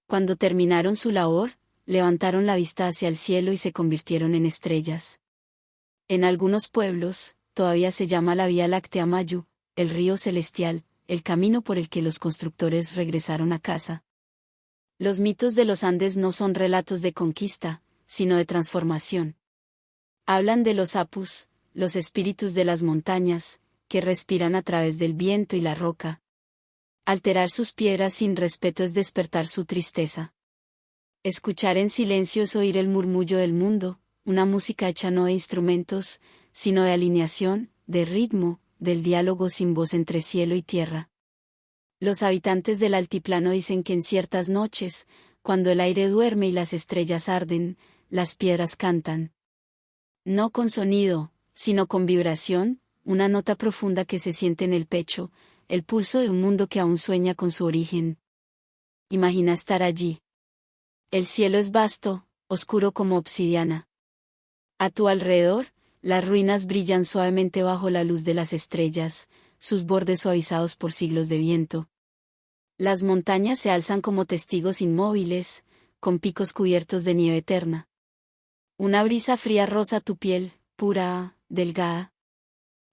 Cuando terminaron su labor, levantaron la vista hacia el cielo y se convirtieron en estrellas. En algunos pueblos, todavía se llama la Vía Láctea Mayu, el río celestial, el camino por el que los constructores regresaron a casa. Los mitos de los Andes no son relatos de conquista, sino de transformación. Hablan de los apus, los espíritus de las montañas, que respiran a través del viento y la roca. Alterar sus piedras sin respeto es despertar su tristeza. Escuchar en silencio es oír el murmullo del mundo, una música hecha no de instrumentos, sino de alineación, de ritmo, del diálogo sin voz entre cielo y tierra. Los habitantes del altiplano dicen que en ciertas noches, cuando el aire duerme y las estrellas arden, las piedras cantan. No con sonido, sino con vibración, una nota profunda que se siente en el pecho, el pulso de un mundo que aún sueña con su origen. Imagina estar allí. El cielo es vasto, oscuro como obsidiana. A tu alrededor, las ruinas brillan suavemente bajo la luz de las estrellas, sus bordes suavizados por siglos de viento. Las montañas se alzan como testigos inmóviles, con picos cubiertos de nieve eterna. Una brisa fría roza tu piel, pura, delgada.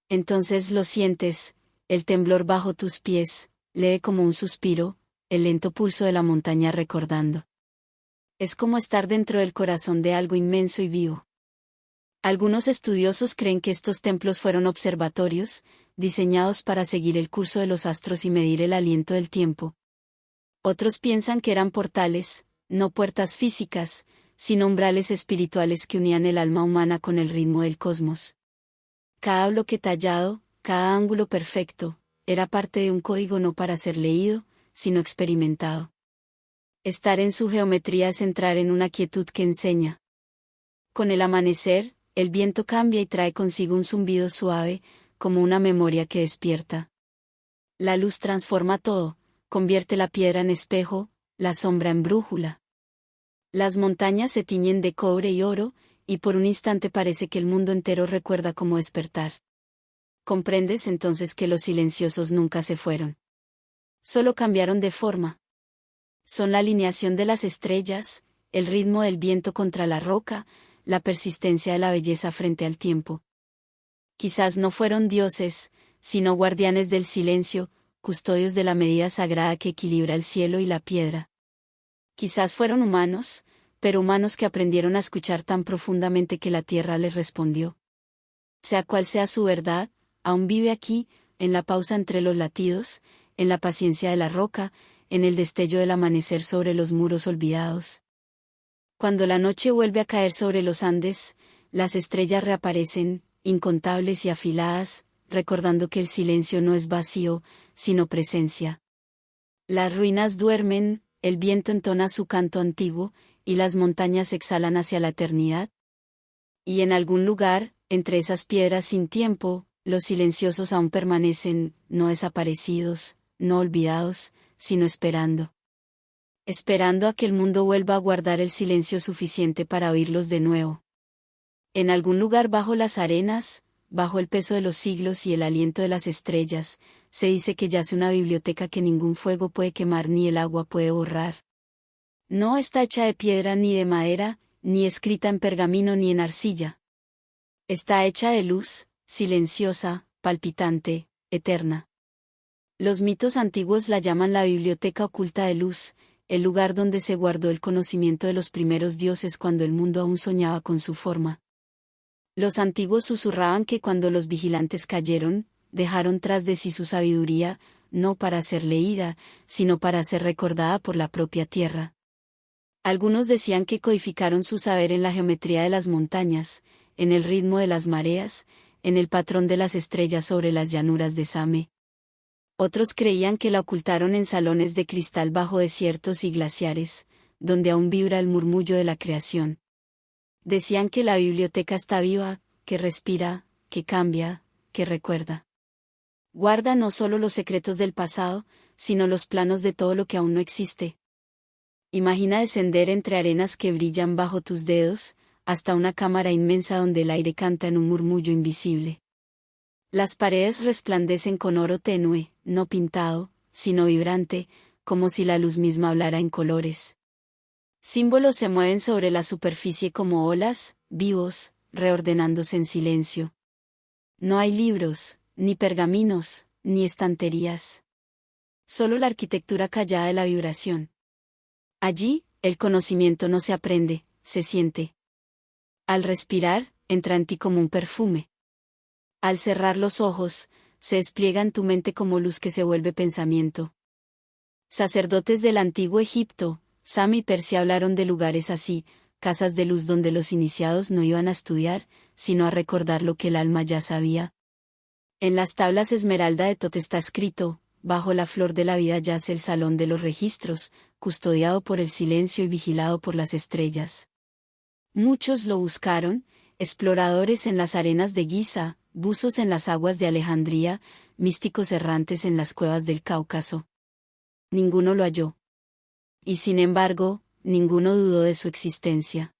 Entonces lo sientes, el temblor bajo tus pies, leve como un suspiro, el lento pulso de la montaña recordando. Es como estar dentro del corazón de algo inmenso y vivo. Algunos estudiosos creen que estos templos fueron observatorios, diseñados para seguir el curso de los astros y medir el aliento del tiempo. Otros piensan que eran portales, no puertas físicas, sino umbrales espirituales que unían el alma humana con el ritmo del cosmos. Cada bloque tallado, cada ángulo perfecto, era parte de un código no para ser leído, sino experimentado. Estar en su geometría es entrar en una quietud que enseña. Con el amanecer, el viento cambia y trae consigo un zumbido suave, como una memoria que despierta. La luz transforma todo, convierte la piedra en espejo, La sombra en brújula. Las montañas se tiñen de cobre y oro, y por un instante parece que el mundo entero recuerda cómo despertar. Comprendes entonces que los silenciosos nunca se fueron. Solo cambiaron de forma. Son la alineación de las estrellas, el ritmo del viento contra la roca, la persistencia de la belleza frente al tiempo. Quizás no fueron dioses, sino guardianes del silencio, custodios de la medida sagrada que equilibra el cielo y la piedra. Quizás fueron humanos, pero humanos que aprendieron a escuchar tan profundamente que la tierra les respondió. Sea cual sea su verdad, aún vive aquí, en la pausa entre los latidos, en la paciencia de la roca, en el destello del amanecer sobre los muros olvidados. Cuando la noche vuelve a caer sobre los Andes, las estrellas reaparecen, incontables y afiladas, recordando que el silencio no es vacío, sino presencia. Las ruinas duermen, el viento entona su canto antiguo, y las montañas exhalan hacia la eternidad. Y en algún lugar, entre esas piedras sin tiempo, los silenciosos aún permanecen, no desaparecidos, no olvidados, sino esperando. Esperando a que el mundo vuelva a guardar el silencio suficiente para oírlos de nuevo. En algún lugar bajo las arenas, bajo el peso de los siglos y el aliento de las estrellas, se dice que yace una biblioteca que ningún fuego puede quemar ni el agua puede borrar. No está hecha de piedra ni de madera, ni escrita en pergamino ni en arcilla. Está hecha de luz, silenciosa, palpitante, eterna. Los mitos antiguos la llaman la biblioteca oculta de luz, el lugar donde se guardó el conocimiento de los primeros dioses cuando el mundo aún soñaba con su forma. Los antiguos susurraban que cuando los vigilantes cayeron, dejaron tras de sí su sabiduría, no para ser leída, sino para ser recordada por la propia tierra. Algunos decían que codificaron su saber en la geometría de las montañas, en el ritmo de las mareas, en el patrón de las estrellas sobre las llanuras de Same. Otros creían que la ocultaron en salones de cristal bajo desiertos y glaciares, donde aún vibra el murmullo de la creación. Decían que la biblioteca está viva, que respira, que cambia, que recuerda. Guarda no solo los secretos del pasado, sino los planos de todo lo que aún no existe. Imagina descender entre arenas que brillan bajo tus dedos, hasta una cámara inmensa donde el aire canta en un murmullo invisible. Las paredes resplandecen con oro tenue, no pintado, sino vibrante, como si la luz misma hablara en colores. Símbolos se mueven sobre la superficie como olas, vivos, reordenándose en silencio. No hay libros, ni pergaminos, ni estanterías. Solo la arquitectura callada de la vibración. Allí, el conocimiento no se aprende, se siente. Al respirar, entra en ti como un perfume. Al cerrar los ojos, se despliega en tu mente como luz que se vuelve pensamiento. Sacerdotes del antiguo Egipto, Sam y Persia hablaron de lugares así, casas de luz donde los iniciados no iban a estudiar, sino a recordar lo que el alma ya sabía. En las tablas esmeralda de Tot está escrito, bajo la flor de la vida yace el salón de los registros, custodiado por el silencio y vigilado por las estrellas. Muchos lo buscaron, exploradores en las arenas de Giza, buzos en las aguas de Alejandría, místicos errantes en las cuevas del Cáucaso. Ninguno lo halló. Y sin embargo, ninguno dudó de su existencia.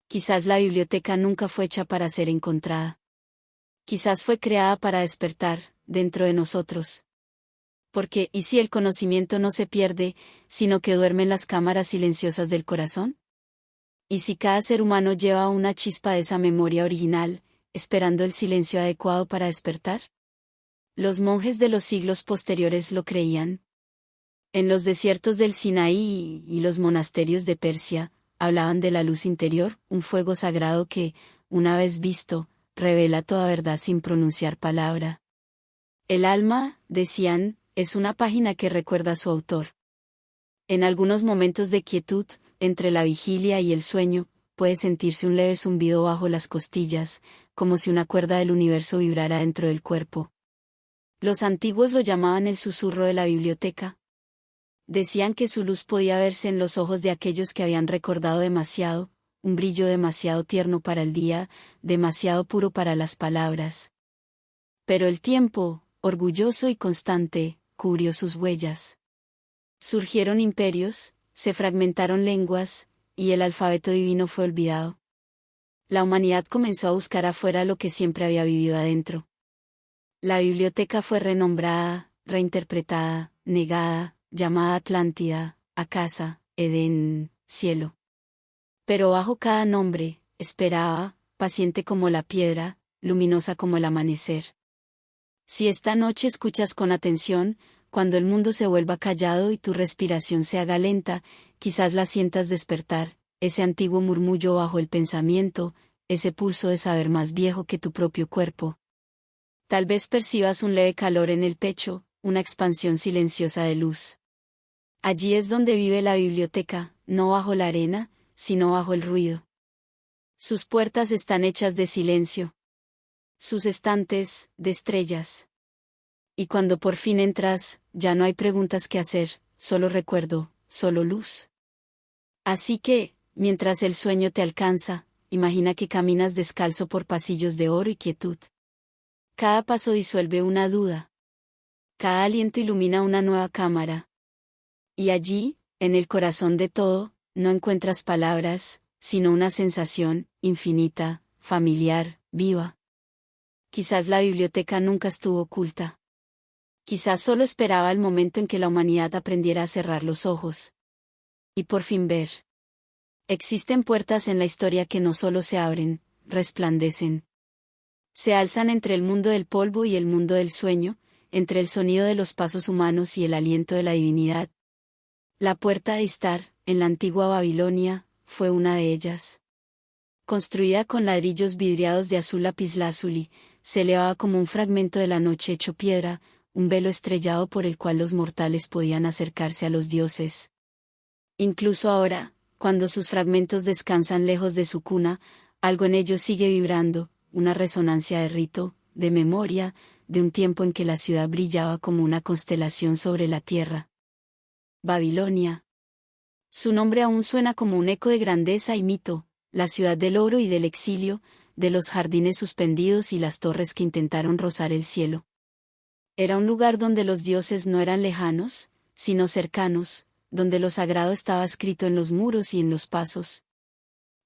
Quizás la biblioteca nunca fue hecha para ser encontrada. Quizás fue creada para despertar, dentro de nosotros. Porque, ¿y si el conocimiento no se pierde, sino que duerme en las cámaras silenciosas del corazón? ¿Y si cada ser humano lleva una chispa de esa memoria original, esperando el silencio adecuado para despertar? Los monjes de los siglos posteriores lo creían. En los desiertos del Sinaí y los monasterios de Persia, hablaban de la luz interior, un fuego sagrado que, una vez visto, revela toda verdad sin pronunciar palabra. El alma, decían, es una página que recuerda a su autor. En algunos momentos de quietud, entre la vigilia y el sueño, puede sentirse un leve zumbido bajo las costillas, como si una cuerda del universo vibrara dentro del cuerpo. Los antiguos lo llamaban el susurro de la biblioteca. Decían que su luz podía verse en los ojos de aquellos que habían recordado demasiado, un brillo demasiado tierno para el día, demasiado puro para las palabras. Pero el tiempo, orgulloso y constante, cubrió sus huellas. Surgieron imperios, se fragmentaron lenguas, y el alfabeto divino fue olvidado. La humanidad comenzó a buscar afuera lo que siempre había vivido adentro. La biblioteca fue renombrada, reinterpretada, negada, llamada Atlántida, Akasa, Edén, cielo. Pero bajo cada nombre, esperaba, paciente como la piedra, luminosa como el amanecer. Si esta noche escuchas con atención, cuando el mundo se vuelva callado y tu respiración se haga lenta, quizás la sientas despertar, ese antiguo murmullo bajo el pensamiento, ese pulso de saber más viejo que tu propio cuerpo. Tal vez percibas un leve calor en el pecho, una expansión silenciosa de luz. Allí es donde vive la biblioteca, no bajo la arena, sino bajo el ruido. Sus puertas están hechas de silencio. Sus estantes, de estrellas. Y cuando por fin entras, ya no hay preguntas que hacer, solo recuerdo, solo luz. Así que, mientras el sueño te alcanza, imagina que caminas descalzo por pasillos de oro y quietud. Cada paso disuelve una duda. Cada aliento ilumina una nueva cámara. Y allí, en el corazón de todo, no encuentras palabras, sino una sensación, infinita, familiar, viva. Quizás la biblioteca nunca estuvo oculta. Quizás solo esperaba el momento en que la humanidad aprendiera a cerrar los ojos. Y por fin ver. Existen puertas en la historia que no solo se abren, resplandecen. Se alzan entre el mundo del polvo y el mundo del sueño, entre el sonido de los pasos humanos y el aliento de la divinidad. La puerta de Istar, en la antigua Babilonia, fue una de ellas. Construida con ladrillos vidriados de azul lapislázuli, se elevaba como un fragmento de la noche hecho piedra, un velo estrellado por el cual los mortales podían acercarse a los dioses. Incluso ahora, cuando sus fragmentos descansan lejos de su cuna, algo en ellos sigue vibrando, una resonancia de rito, de memoria, de un tiempo en que la ciudad brillaba como una constelación sobre la tierra. Babilonia. Su nombre aún suena como un eco de grandeza y mito, la ciudad del oro y del exilio, de los jardines suspendidos y las torres que intentaron rozar el cielo. Era un lugar donde los dioses no eran lejanos, sino cercanos, donde lo sagrado estaba escrito en los muros y en los pasos.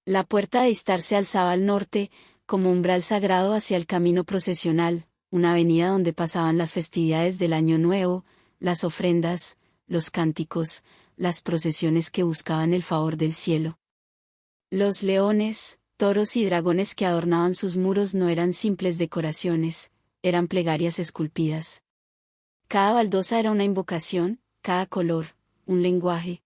La puerta de Istar se alzaba al norte, como umbral sagrado hacia el camino procesional, una avenida donde pasaban las festividades del Año Nuevo, las ofrendas, los cánticos, las procesiones que buscaban el favor del cielo. Los leones, toros y dragones que adornaban sus muros no eran simples decoraciones, eran plegarias esculpidas. Cada baldosa era una invocación, cada color, un lenguaje.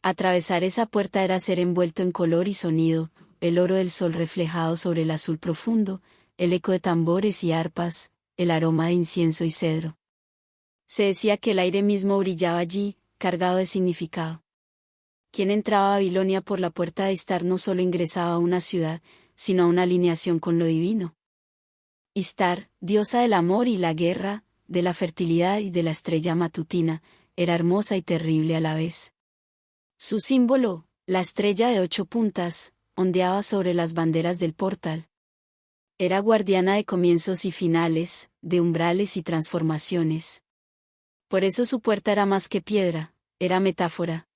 Atravesar esa puerta era ser envuelto en color y sonido, el oro del sol reflejado sobre el azul profundo, el eco de tambores y arpas, el aroma de incienso y cedro. Se decía que el aire mismo brillaba allí, cargado de significado. Quien entraba a Babilonia por la puerta de Istar no solo ingresaba a una ciudad, sino a una alineación con lo divino. Istar, diosa del amor y la guerra, de la fertilidad y de la estrella matutina, era hermosa y terrible a la vez. Su símbolo, la estrella de 8 puntas, ondeaba sobre las banderas del portal. Era guardiana de comienzos y finales, de umbrales y transformaciones. Por eso su puerta era más que piedra, era metáfora.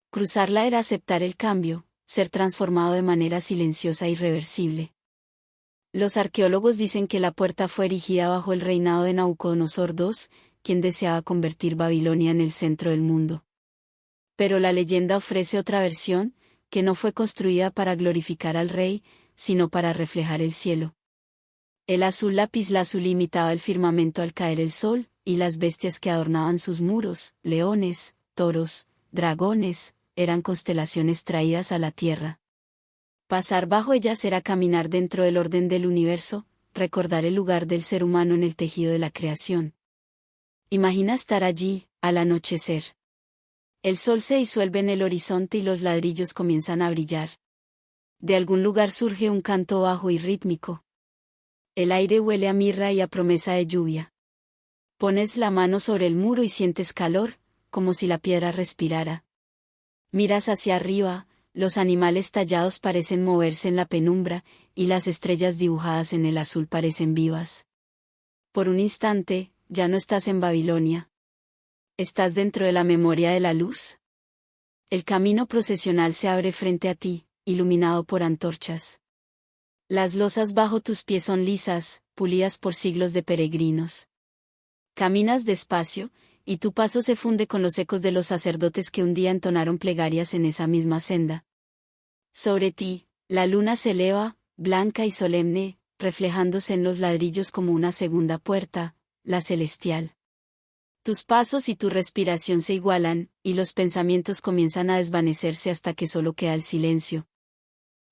Cruzarla era aceptar el cambio, ser transformado de manera silenciosa e irreversible. Los arqueólogos dicen que la puerta fue erigida bajo el reinado de Nabucodonosor II, quien deseaba convertir Babilonia en el centro del mundo. Pero la leyenda ofrece otra versión, que no fue construida para glorificar al rey, sino para reflejar el cielo. El azul lapislázuli imitaba el firmamento al caer el sol, y las bestias que adornaban sus muros, leones, toros, dragones, eran constelaciones traídas a la tierra. Pasar bajo ellas era caminar dentro del orden del universo, recordar el lugar del ser humano en el tejido de la creación. Imagina estar allí, al anochecer. El sol se disuelve en el horizonte y los ladrillos comienzan a brillar. De algún lugar surge un canto bajo y rítmico. El aire huele a mirra y a promesa de lluvia. Pones la mano sobre el muro y sientes calor, como si la piedra respirara. Miras hacia arriba, los animales tallados parecen moverse en la penumbra, y las estrellas dibujadas en el azul parecen vivas. Por un instante, ya no estás en Babilonia. ¿Estás dentro de la memoria de la luz? El camino procesional se abre frente a ti, iluminado por antorchas. Las losas bajo tus pies son lisas, pulidas por siglos de peregrinos. Caminas despacio, y tu paso se funde con los ecos de los sacerdotes que un día entonaron plegarias en esa misma senda. Sobre ti, la luna se eleva, blanca y solemne, reflejándose en los ladrillos como una segunda puerta, la celestial. Tus pasos y tu respiración se igualan, y los pensamientos comienzan a desvanecerse hasta que solo queda el silencio.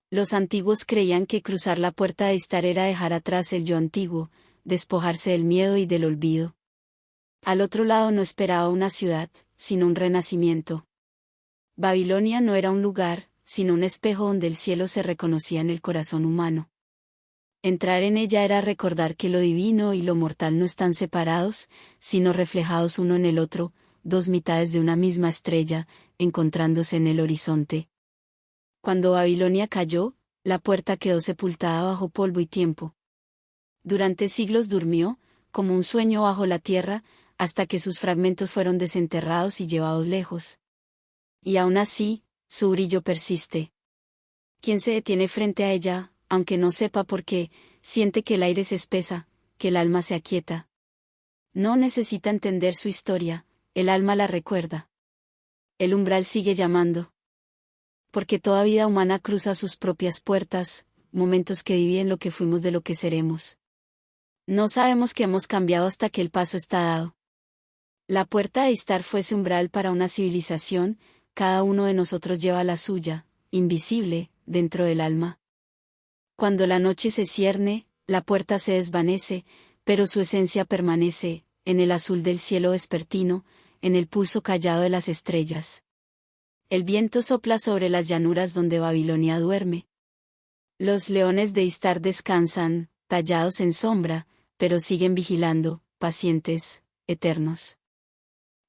Los antiguos creían que cruzar la puerta de Istar era dejar atrás el yo antiguo, despojarse del miedo y del olvido. Al otro lado no esperaba una ciudad, sino un renacimiento. Babilonia no era un lugar, sino un espejo donde el cielo se reconocía en el corazón humano. Entrar en ella era recordar que lo divino y lo mortal no están separados, sino reflejados uno en el otro, dos mitades de una misma estrella, encontrándose en el horizonte. Cuando Babilonia cayó, la puerta quedó sepultada bajo polvo y tiempo. Durante siglos durmió, como un sueño bajo la tierra, hasta que sus fragmentos fueron desenterrados y llevados lejos. Y aún así, su brillo persiste. Quien se detiene frente a ella, aunque no sepa por qué, siente que el aire se espesa, que el alma se aquieta. No necesita entender su historia, el alma la recuerda. El umbral sigue llamando. Porque toda vida humana cruza sus propias puertas, momentos que dividen lo que fuimos de lo que seremos. No sabemos que hemos cambiado hasta que el paso está dado. La puerta de Istar fue ese umbral para una civilización, cada uno de nosotros lleva la suya, invisible, dentro del alma. Cuando la noche se cierne, la puerta se desvanece, pero su esencia permanece, en el azul del cielo vespertino, en el pulso callado de las estrellas. El viento sopla sobre las llanuras donde Babilonia duerme. Los leones de Istar descansan, tallados en sombra, pero siguen vigilando, pacientes, eternos.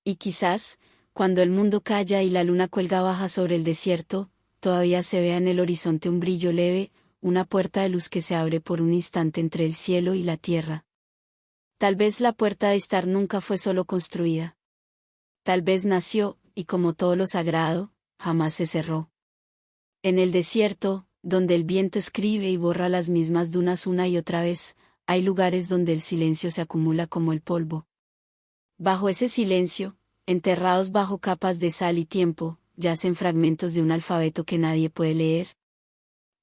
Y quizás, cuando el mundo calla y la luna cuelga baja sobre el desierto, todavía se vea en el horizonte un brillo leve, una puerta de luz que se abre por un instante entre el cielo y la tierra. Tal vez la puerta de Istar nunca fue solo construida. Tal vez nació, y como todo lo sagrado, jamás se cerró. En el desierto, donde el viento escribe y borra las mismas dunas una y otra vez, hay lugares donde el silencio se acumula como el polvo. Bajo ese silencio, enterrados bajo capas de sal y tiempo, yacen fragmentos de un alfabeto que nadie puede leer.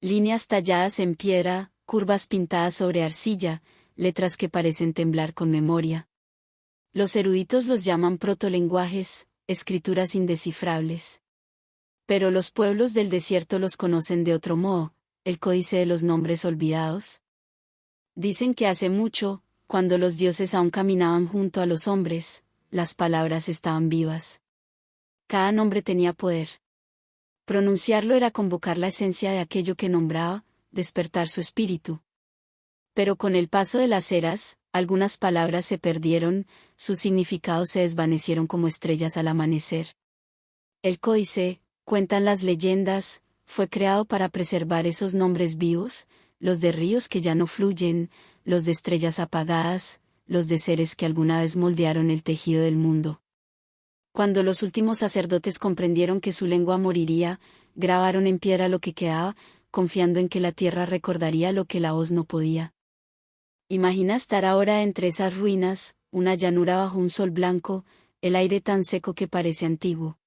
Líneas talladas en piedra, curvas pintadas sobre arcilla, letras que parecen temblar con memoria. Los eruditos los llaman protolenguajes, escrituras indescifrables. Pero los pueblos del desierto los conocen de otro modo, el códice de los nombres olvidados. Dicen que hace mucho, cuando los dioses aún caminaban junto a los hombres, las palabras estaban vivas. Cada nombre tenía poder. Pronunciarlo era convocar la esencia de aquello que nombraba, despertar su espíritu. Pero con el paso de las eras, algunas palabras se perdieron, sus significados se desvanecieron como estrellas al amanecer. El códice, cuentan las leyendas, fue creado para preservar esos nombres vivos, los de ríos que ya no fluyen, los de estrellas apagadas, los de seres que alguna vez moldearon el tejido del mundo. Cuando los últimos sacerdotes comprendieron que su lengua moriría, grabaron en piedra lo que quedaba, confiando en que la tierra recordaría lo que la voz no podía. Imagina estar ahora entre esas ruinas, una llanura bajo un sol blanco, el aire tan seco que parece antiguo.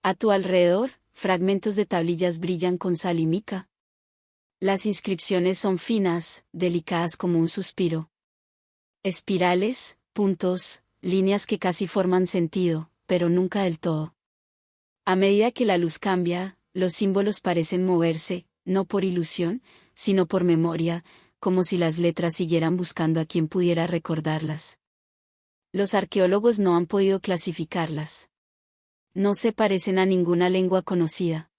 A tu alrededor, fragmentos de tablillas brillan con sal y mica. Las inscripciones son finas, delicadas como un suspiro. Espirales, puntos, líneas que casi forman sentido, pero nunca del todo. A medida que la luz cambia, los símbolos parecen moverse, no por ilusión, sino por memoria, como si las letras siguieran buscando a quien pudiera recordarlas. Los arqueólogos no han podido clasificarlas. No se parecen a ninguna lengua conocida.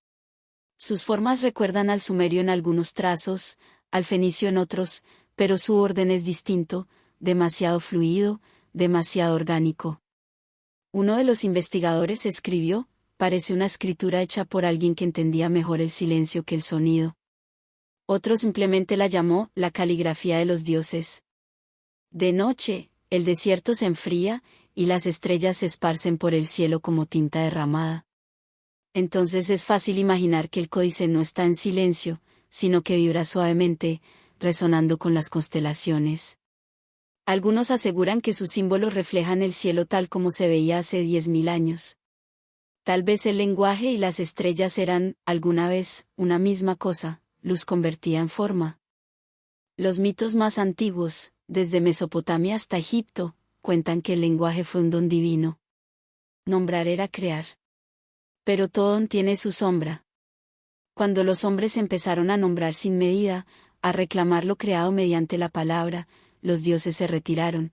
Sus formas recuerdan al sumerio en algunos trazos, al fenicio en otros, pero su orden es distinto, demasiado fluido, demasiado orgánico. Uno de los investigadores escribió, parece una escritura hecha por alguien que entendía mejor el silencio que el sonido. Otro simplemente la llamó la caligrafía de los dioses. De noche, el desierto se enfría, y las estrellas se esparcen por el cielo como tinta derramada. Entonces es fácil imaginar que el códice no está en silencio, sino que vibra suavemente, resonando con las constelaciones. Algunos aseguran que sus símbolos reflejan el cielo tal como se veía hace 10.000 años. Tal vez el lenguaje y las estrellas eran, alguna vez, una misma cosa, luz convertida en forma. Los mitos más antiguos, desde Mesopotamia hasta Egipto, cuentan que el lenguaje fue un don divino. Nombrar era crear. Pero todo don tiene su sombra. Cuando los hombres empezaron a nombrar sin medida, a reclamar lo creado mediante la palabra, los dioses se retiraron.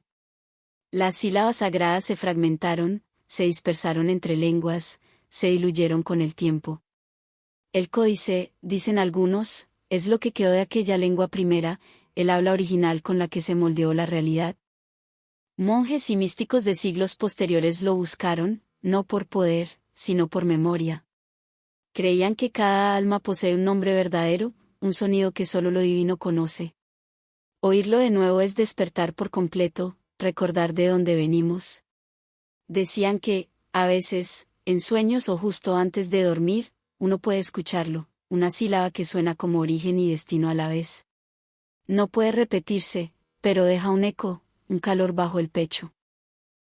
Las sílabas sagradas se fragmentaron, se dispersaron entre lenguas, se diluyeron con el tiempo. El códice, dicen algunos, es lo que quedó de aquella lengua primera, el habla original con la que se moldeó la realidad. Monjes y místicos de siglos posteriores lo buscaron, no por poder, sino por memoria. Creían que cada alma posee un nombre verdadero, un sonido que solo lo divino conoce. Oírlo de nuevo es despertar por completo, recordar de dónde venimos. Decían que, a veces, en sueños o justo antes de dormir, uno puede escucharlo, una sílaba que suena como origen y destino a la vez. No puede repetirse, pero deja un eco, un calor bajo el pecho.